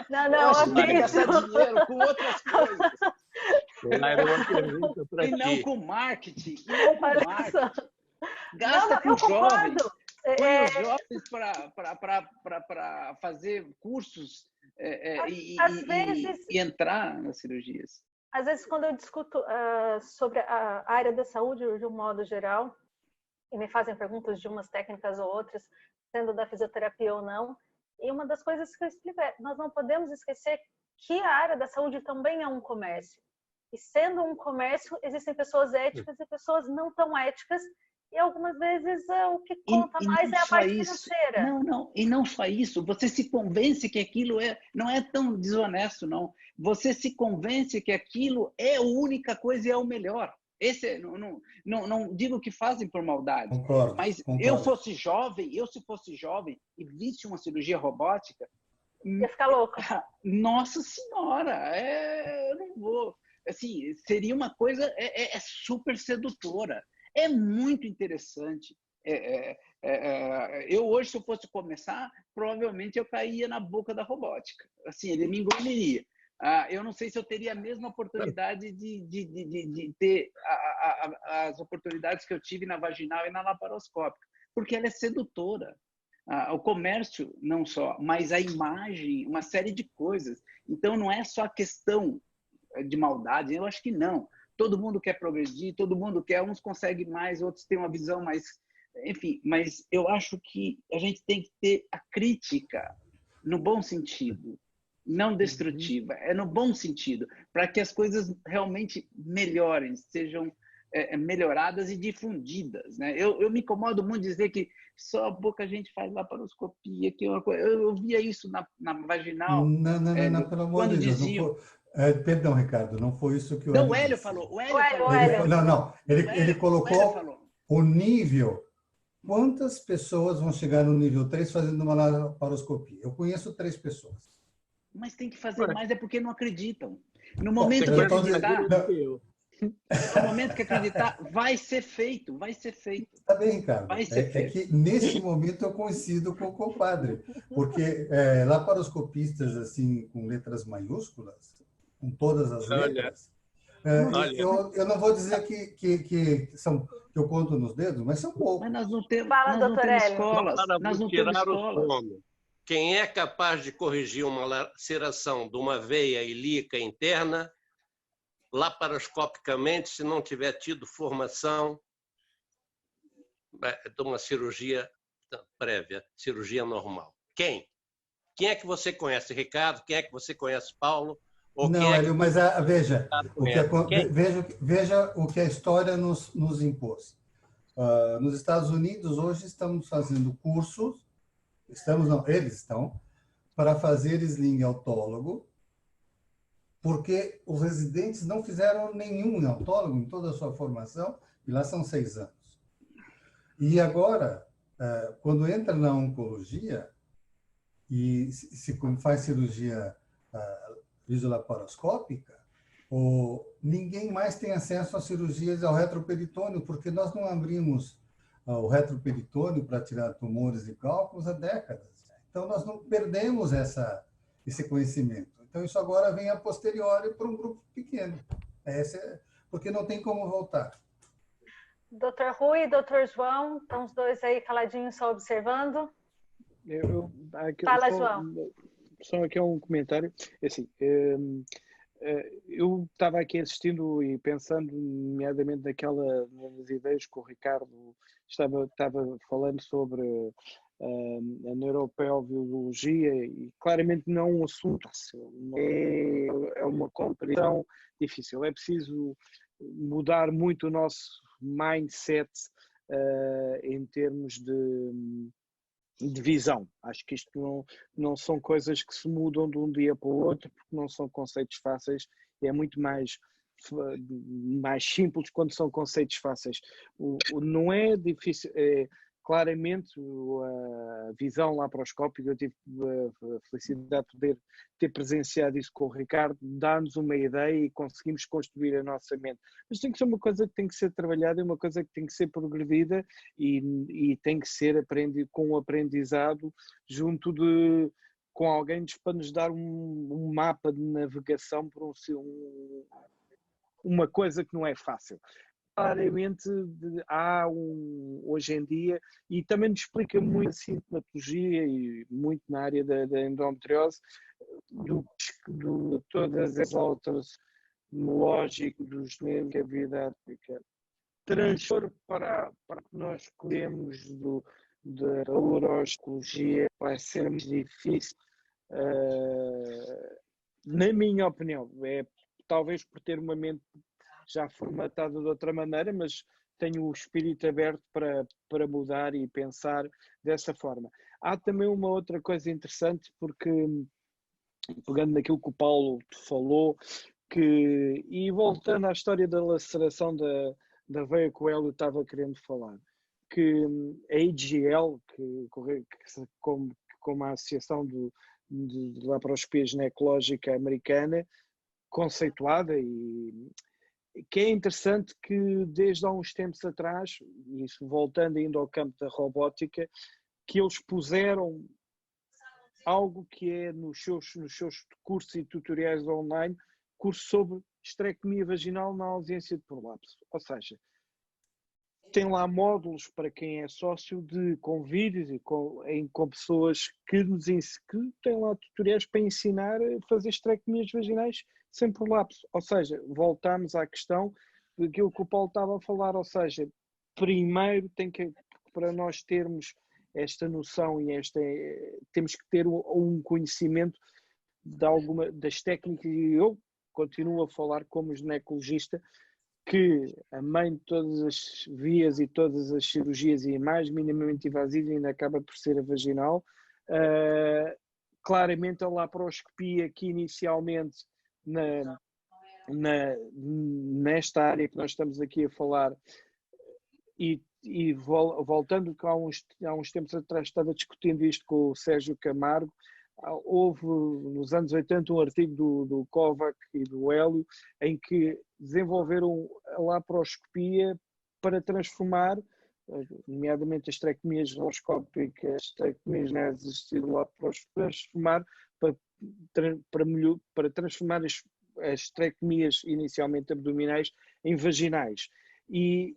Speaker 1: Não,
Speaker 5: eu acho que vai gastar dinheiro com outras coisas. E não com marketing. Gasta com jovens. Põe os jovens para fazer cursos e entrar nas cirurgias.
Speaker 1: Às vezes, quando eu discuto sobre a área da saúde de um modo geral, e me fazem perguntas de umas técnicas ou outras, sendo da fisioterapia ou não, e uma das coisas que eu explico é, nós não podemos esquecer que a área da saúde também é um comércio. E sendo um comércio, existem pessoas éticas e pessoas não tão éticas, e algumas vezes o que conta mais é a parte financeira.
Speaker 5: E não só isso, você se convence que aquilo não é tão desonesto, não. Você se convence que aquilo é a única coisa e é o melhor. Esse, não digo que fazem por maldade, mas
Speaker 3: concordo.
Speaker 5: Eu se fosse jovem e visse uma cirurgia robótica,
Speaker 1: ia ficar louco.
Speaker 5: Nossa Senhora, eu não vou. Assim, seria uma coisa super sedutora. É muito interessante. Eu hoje, se eu fosse começar, provavelmente eu caía na boca da robótica. Assim, ele me engoliria. Eu não sei se eu teria a mesma oportunidade de ter as oportunidades que eu tive na vaginal e na laparoscópica, porque ela é sedutora. O comércio, não só, mas a imagem, uma série de coisas. Então, não é só a questão de maldade, eu acho que não. Todo mundo quer progredir, todo mundo quer, uns conseguem mais, outros têm uma visão mais... Enfim, mas eu acho que a gente tem que ter a crítica no bom sentido, não destrutiva, é no bom sentido, para que as coisas realmente melhorem, sejam melhoradas e difundidas, né? Eu me incomodo muito de dizer que só pouca gente faz laparoscopia, que é uma coisa. Eu via isso na vaginal.
Speaker 3: Não, pelo amor de Deus.
Speaker 5: Diziam...
Speaker 3: Perdão, Ricardo, não foi isso que
Speaker 5: o Hélio falou. O Hélio
Speaker 3: falou. Ele colocou o nível. Quantas pessoas vão chegar no nível 3 fazendo uma laparoscopia? Eu conheço 3 pessoas.
Speaker 5: Mas tem que fazer mais, é porque não acreditam. No momento que acreditar, vai ser feito.
Speaker 3: Tá bem, Ricardo. É que nesse momento eu coincido com o compadre, porque laparoscopistas assim com letras maiúsculas, com todas as letras, eu não vou dizer que eu conto nos dedos, mas são poucos.
Speaker 5: Mas nós não temos,
Speaker 1: escolas.
Speaker 5: Nós não temos escolas.
Speaker 6: Quem é capaz de corrigir uma laceração de uma veia ilíaca interna, laparoscopicamente, se não tiver tido formação de uma cirurgia prévia, cirurgia normal? Quem? Quem é que você conhece, Ricardo? Quem é que você conhece, Paulo?
Speaker 3: Não, Hélio, mas veja o que a história nos impôs. Nos Estados Unidos, hoje, estamos fazendo cursos, eles estão, para fazer sling autólogo, porque os residentes não fizeram nenhum autólogo em toda a sua formação, e lá são 6 anos. E agora, quando entra na oncologia e se faz cirurgia visuolaparoscópica, ninguém mais tem acesso a cirurgias ao retroperitônio, porque nós não abrimos o retroperitônio para tirar tumores e cálculos há décadas. Então, nós não perdemos esse conhecimento. Então, isso agora vem a posteriori para um grupo pequeno. Porque não tem como voltar.
Speaker 1: Dr. Rui e Dr. João, estão os dois aí caladinhos só observando.
Speaker 2: Fala,
Speaker 1: João.
Speaker 2: Só aqui um comentário. Assim, eu estava aqui assistindo e pensando, nomeadamente, nas ideias que o Ricardo estava falando sobre a neuropelviologia, e claramente não é um assunto fácil, é uma compreensão difícil. É preciso mudar muito o nosso mindset em termos de visão. Acho que isto não são coisas que se mudam de um dia para o outro, porque não são conceitos fáceis, é muito mais simples quando são conceitos fáceis. Não é difícil, claramente a visão laparoscópica, eu tive a felicidade de poder ter presenciado isso com o Ricardo, dá-nos uma ideia e conseguimos construir a nossa mente. Mas tem que ser uma coisa que tem que ser trabalhada, é uma coisa que tem que ser progredida e tem que ser aprendido com um aprendizado junto com alguém para nos dar um mapa de navegação por uma coisa que não é fácil. Claramente há hoje em dia, e também nos explica muito a sintomatologia e muito na área da endometriose, de todas as outras lógicas dos nervos da vida átrica. Transfer para que nós escolhemos da urologia vai ser mais difícil, na minha opinião, talvez por ter uma mente já formatada de outra maneira, mas tenho o espírito aberto para mudar e pensar dessa forma. Há também uma outra coisa interessante, porque, pegando naquilo que o Paulo falou, e voltando à história da laceração da veia que o Hélio estava querendo falar, que a AGL, como a Associação de Laparoscopia Ginecológica Americana, conceituada, e que é interessante que desde há uns tempos atrás, isso voltando ainda ao campo da robótica, que eles puseram algo que é nos seus cursos e tutoriais online, curso sobre esterectomia vaginal na ausência de prolapso. Ou seja, tem lá módulos para quem é sócio com vídeos e com pessoas que têm lá tutoriais para ensinar a fazer esterectomias vaginais sem prolapso. Ou seja, voltamos à questão daquilo que o Paulo estava a falar, ou seja, primeiro para nós termos esta noção temos que ter um conhecimento das técnicas, e eu continuo a falar como ginecologista, que a mãe de todas as vias e todas as cirurgias e mais minimamente invasivas ainda acaba por ser a vaginal. Claramente a laparoscopia que inicialmente nesta área que nós estamos aqui a falar, e voltando que há uns tempos atrás estava discutindo isto com o Sérgio Camargo, houve nos anos 80 um artigo do Kovac e do Hélio em que desenvolveram a laparoscopia para transformar, nomeadamente as esterectomias laparoscópicas, as esterectomias transformar para transformar as esterectomias inicialmente abdominais em vaginais. E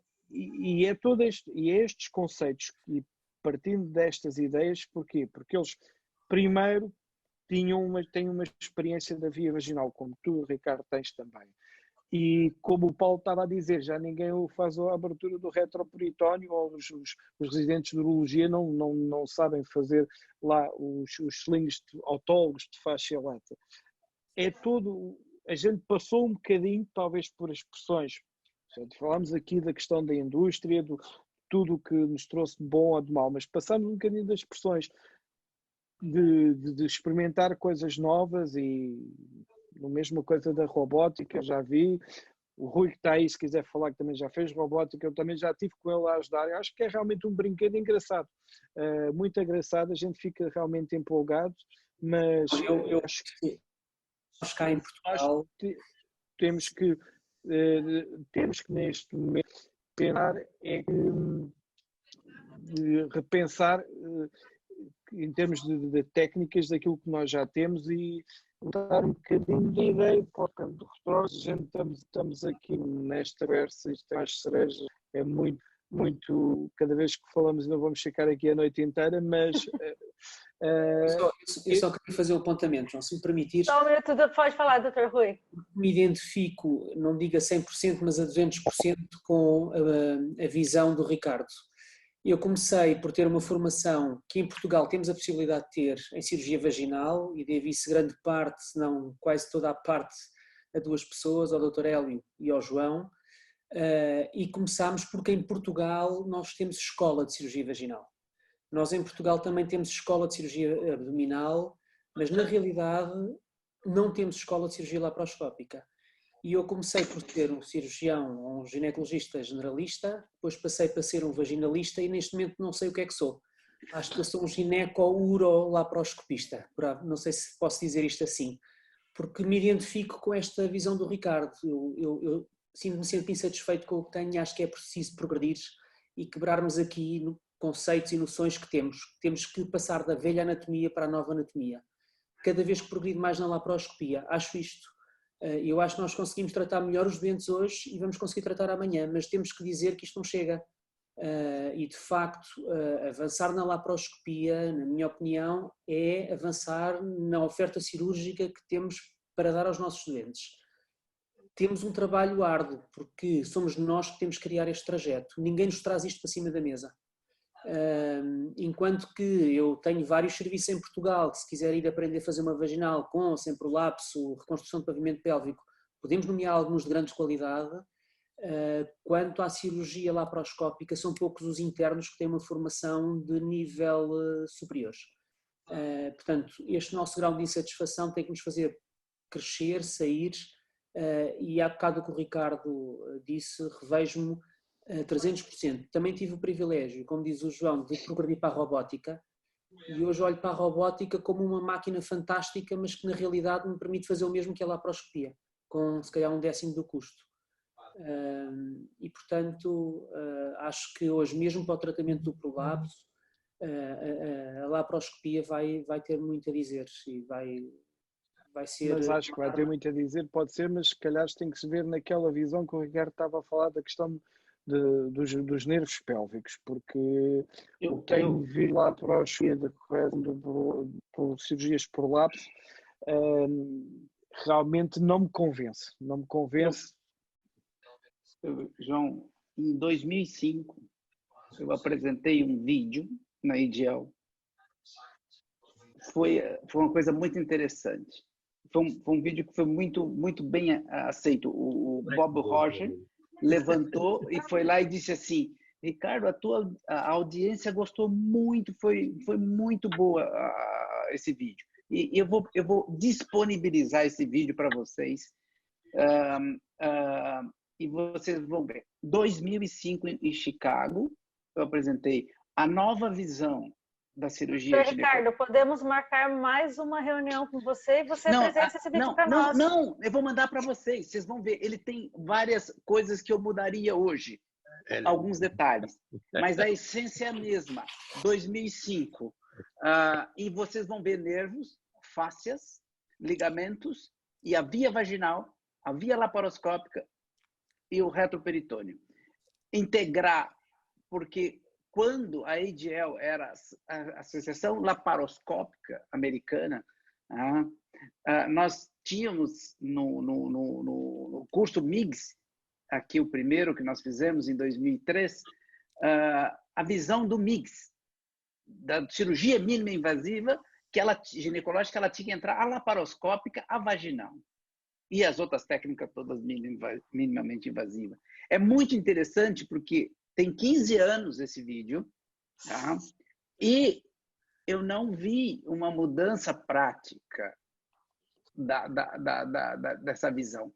Speaker 2: estes conceitos, e partindo destas ideias, porquê? Porque eles primeiro têm uma experiência da via vaginal, como tu, Ricardo, tens também. E como o Paulo estava a dizer, já ninguém faz a abertura do retroperitónio, ou os residentes de urologia não sabem fazer lá os slings autólogos de fascia lata. A gente passou um bocadinho, talvez por expressões. Falámos aqui da questão da indústria, tudo o que nos trouxe de bom ou de mau, mas passamos um bocadinho das expressões de experimentar coisas novas e a mesma coisa da robótica, já vi. O Rui que está aí, se quiser falar, que também já fez robótica, eu também já estive com ele a ajudar. Eu acho que é realmente um brinquedo engraçado, muito engraçado, a gente fica realmente empolgado, mas
Speaker 4: eu acho que cá em Portugal
Speaker 2: temos que neste momento pensar repensar em termos de técnicas daquilo que nós já temos e dar um bocadinho de ideia para o campo do retroço. Estamos aqui nesta conversa, isto é as cerejas, é muito, cada vez que falamos ainda vamos ficar aqui a noite inteira, mas...
Speaker 4: eu só queria fazer um apontamento, João, se me permitires.
Speaker 1: Só um minuto, pode falar, Dr. Rui.
Speaker 4: Me identifico, não digo a 100%, mas a 200% com a visão do Ricardo. Eu comecei por ter uma formação que em Portugal temos a possibilidade de ter em cirurgia vaginal e devo-se grande parte, se não quase toda a parte, a duas pessoas, ao Dr. Hélio e ao João, e começámos porque em Portugal nós temos escola de cirurgia vaginal. Nós em Portugal também temos escola de cirurgia abdominal, mas na realidade não temos escola de cirurgia laparoscópica. E eu comecei por ser um cirurgião, um ginecologista generalista, depois passei para ser um vaginalista e neste momento não sei o que é que sou. Acho que eu sou um gineco-uro-laparoscopista, não sei se posso dizer isto assim, porque me identifico com esta visão do Ricardo. Eu sinto-me sempre insatisfeito com o que tenho e acho que é preciso progredir e quebrarmos aqui conceitos e noções que temos. Temos que passar da velha anatomia para a nova anatomia. Cada vez que progrido mais na laparoscopia, acho isto. Eu acho que nós conseguimos tratar melhor os doentes hoje e vamos conseguir tratar amanhã, mas temos que dizer que isto não chega. E de facto, avançar na laparoscopia, na minha opinião, é avançar na oferta cirúrgica que temos para dar aos nossos doentes. Temos um trabalho árduo, porque somos nós que temos que criar este trajeto. Ninguém nos traz isto para cima da mesa. Enquanto que eu tenho vários serviços em Portugal, que se quiser ir aprender a fazer uma vaginal com ou sem prolapso, reconstrução de pavimento pélvico, podemos nomear alguns de grande qualidade. Quanto à cirurgia laparoscópica, são poucos os internos que têm uma formação de nível superior. Portanto, este nosso grau de insatisfação tem que nos fazer crescer, sair, e há bocado o que o Ricardo disse, revejo-me 300%. Também tive o privilégio, como diz o João, de progredir para a robótica e hoje olho para a robótica como uma máquina fantástica, mas que na realidade me permite fazer o mesmo que a laparoscopia, com se calhar 1/10 do custo. E portanto, acho que hoje mesmo para o tratamento do prolapso, a laparoscopia vai ter muito a dizer e vai ser...
Speaker 2: Mas acho que vai ter muito a dizer, pode ser, mas se calhar tem que se ver naquela visão que o Ricardo estava a falar da questão dos nervos pélvicos, porque eu tenho visto lá para a por cirurgias por prolapso, realmente não me convence.
Speaker 5: João, em 2005, eu apresentei um vídeo na IDL. Foi uma coisa muito interessante. Foi um vídeo que foi muito bem aceito. O Bob Roger levantou e foi lá e disse assim: Ricardo, a audiência gostou muito, foi muito boa esse vídeo. E eu vou disponibilizar esse vídeo para vocês. E vocês vão ver. 2005 em Chicago, eu apresentei a nova visão da cirurgia ginecológica.
Speaker 1: Ricardo, podemos marcar mais uma reunião com você e você apresenta esse vídeo para nós.
Speaker 5: Não, eu vou mandar para vocês. Vocês vão ver. Ele tem várias coisas que eu mudaria hoje. Alguns detalhes. Mas a essência é a mesma. 2005. E vocês vão ver nervos, fáscias, ligamentos e a via vaginal, a via laparoscópica e o retroperitônio. Integrar, porque quando a ADL era a Associação Laparoscópica Americana, nós tínhamos no curso MIGS, aqui o primeiro que nós fizemos em 2003, a visão do MIGS, da cirurgia mínima invasiva, ginecológica, ela tinha que entrar a laparoscópica, a vaginal. E as outras técnicas todas minimamente invasivas. É muito interessante porque Tem 15 anos esse vídeo, tá? E eu não vi uma mudança prática dessa visão,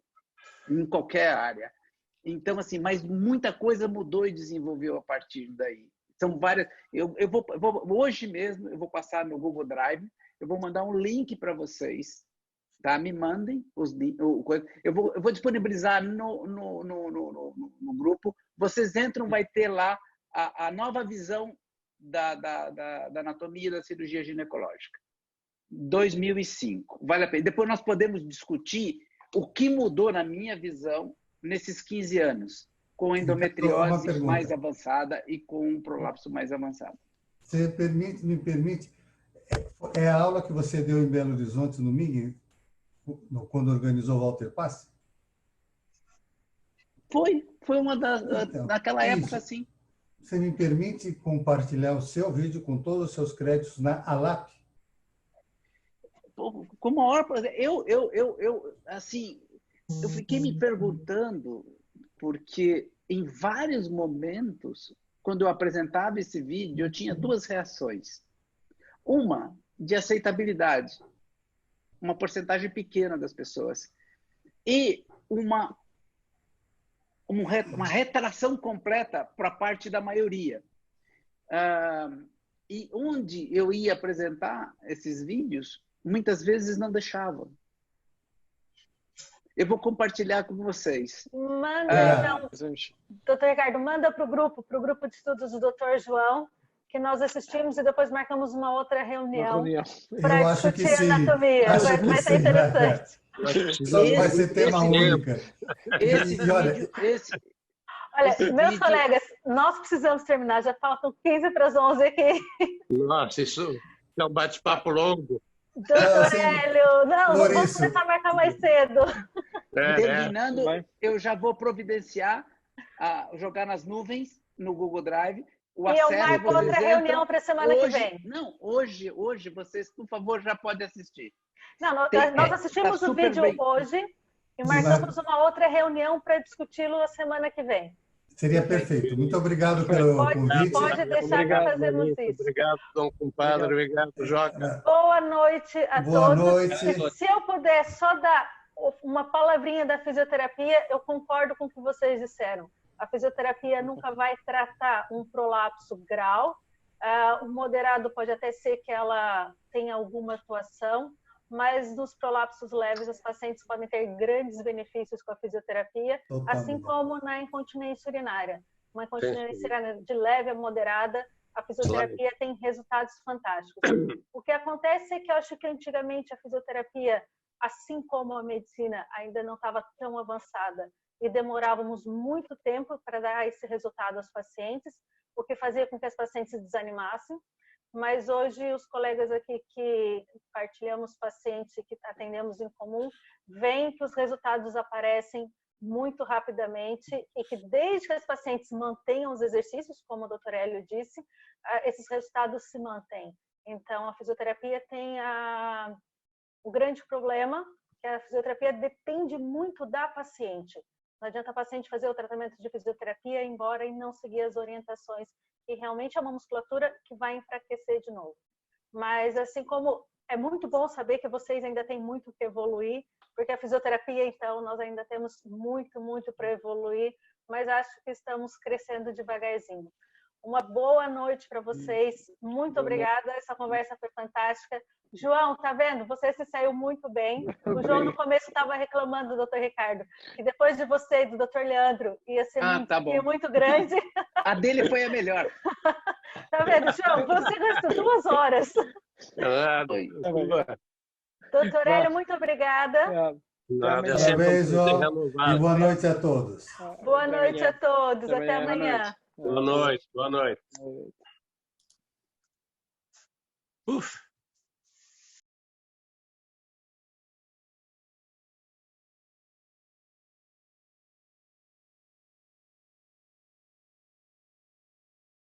Speaker 5: em qualquer área. Então, assim, mas muita coisa mudou e desenvolveu a partir daí. São várias. Hoje mesmo, eu vou passar no Google Drive, eu vou mandar um link para vocês, tá? Me mandem os links. Eu vou disponibilizar no grupo. Vocês entram, vai ter lá a nova visão da anatomia da cirurgia ginecológica. 2005. Vale a pena. Depois nós podemos discutir o que mudou na minha visão nesses 15 anos, com endometriose mais avançada e com um prolapso mais avançado.
Speaker 3: Você me permite, é a aula que você deu em Belo Horizonte no MIG, quando organizou o Walter Pass?
Speaker 5: Foi uma naquela época, sim.
Speaker 3: Você me permite compartilhar o seu vídeo com todos os seus créditos na ALAP?
Speaker 5: Com o maior prazer. Eu fiquei me perguntando, porque em vários momentos, quando eu apresentava esse vídeo, eu tinha duas reações. Uma, de aceitabilidade, uma porcentagem pequena das pessoas, e uma retração completa para parte da maioria. E onde eu ia apresentar esses vídeos, muitas vezes não deixavam. Eu vou compartilhar com vocês.
Speaker 1: Manda, então, doutor Ricardo, manda para o grupo de estudos do doutor João, que nós assistimos e depois marcamos uma outra reunião para discutir anatomia. Vai ser interessante.
Speaker 3: Vai ser tema único.
Speaker 1: Olha, meus colegas, nós precisamos terminar, já faltam 15 para as 11 aqui.
Speaker 6: Nossa, isso é um bate-papo longo.
Speaker 1: Doutor Hélio, vamos começar a marcar mais cedo.
Speaker 5: Terminando, eu já vou providenciar, jogar nas nuvens, no Google Drive, o acesso.
Speaker 1: E eu marco outra reunião para a semana que vem.
Speaker 5: Não, hoje vocês, por favor, já podem assistir.
Speaker 1: Não, nós assistimos o vídeo hoje e marcamos uma outra reunião para discuti-lo a semana que vem.
Speaker 3: Seria perfeito. Muito obrigado pelo convite.
Speaker 1: Pode deixar que fazemos isso.
Speaker 6: Obrigado, Dom Compadre. Obrigado, Joca.
Speaker 1: Boa noite a todos.
Speaker 3: Boa noite.
Speaker 1: Se eu puder só dar uma palavrinha da fisioterapia, eu concordo com o que vocês disseram. A fisioterapia nunca vai tratar um prolapso grau. O moderado pode até ser que ela tenha alguma atuação, mas nos prolapsos leves, os pacientes podem ter grandes benefícios com a fisioterapia, assim como na incontinência urinária. Uma incontinência urinária de leve a moderada, a fisioterapia tem resultados fantásticos. O que acontece é que eu acho que antigamente a fisioterapia, assim como a medicina, ainda não estava tão avançada e demorávamos muito tempo para dar esse resultado aos pacientes, o que fazia com que as pacientes se desanimassem. Mas hoje os colegas aqui que partilhamos pacientes e que atendemos em comum, veem que os resultados aparecem muito rapidamente e que desde que os pacientes mantenham os exercícios, como o doutor Hélio disse, esses resultados se mantêm. Então a fisioterapia tem o grande problema, que a fisioterapia depende muito da paciente. Não adianta a paciente fazer o tratamento de fisioterapia embora e não seguir as orientações, que realmente é uma musculatura que vai enfraquecer de novo. Mas assim como é muito bom saber que vocês ainda têm muito que evoluir, porque a fisioterapia, então, nós ainda temos muito para evoluir, mas acho que estamos crescendo devagarzinho. Uma boa noite para vocês. Muito obrigada. Essa conversa foi fantástica. João, tá vendo? Você se saiu muito bem. O João no começo estava reclamando do Dr. Ricardo, que depois de você e do Dr. Leandro ia ser muito grande.
Speaker 5: A dele foi a melhor.
Speaker 1: Tá vendo, João? Você gastou 2 horas. Doutor Hélio, muito obrigada.
Speaker 3: Parabéns, João. E boa noite a todos.
Speaker 1: Boa noite a todos. Até amanhã.
Speaker 6: Boa noite. Boa noite.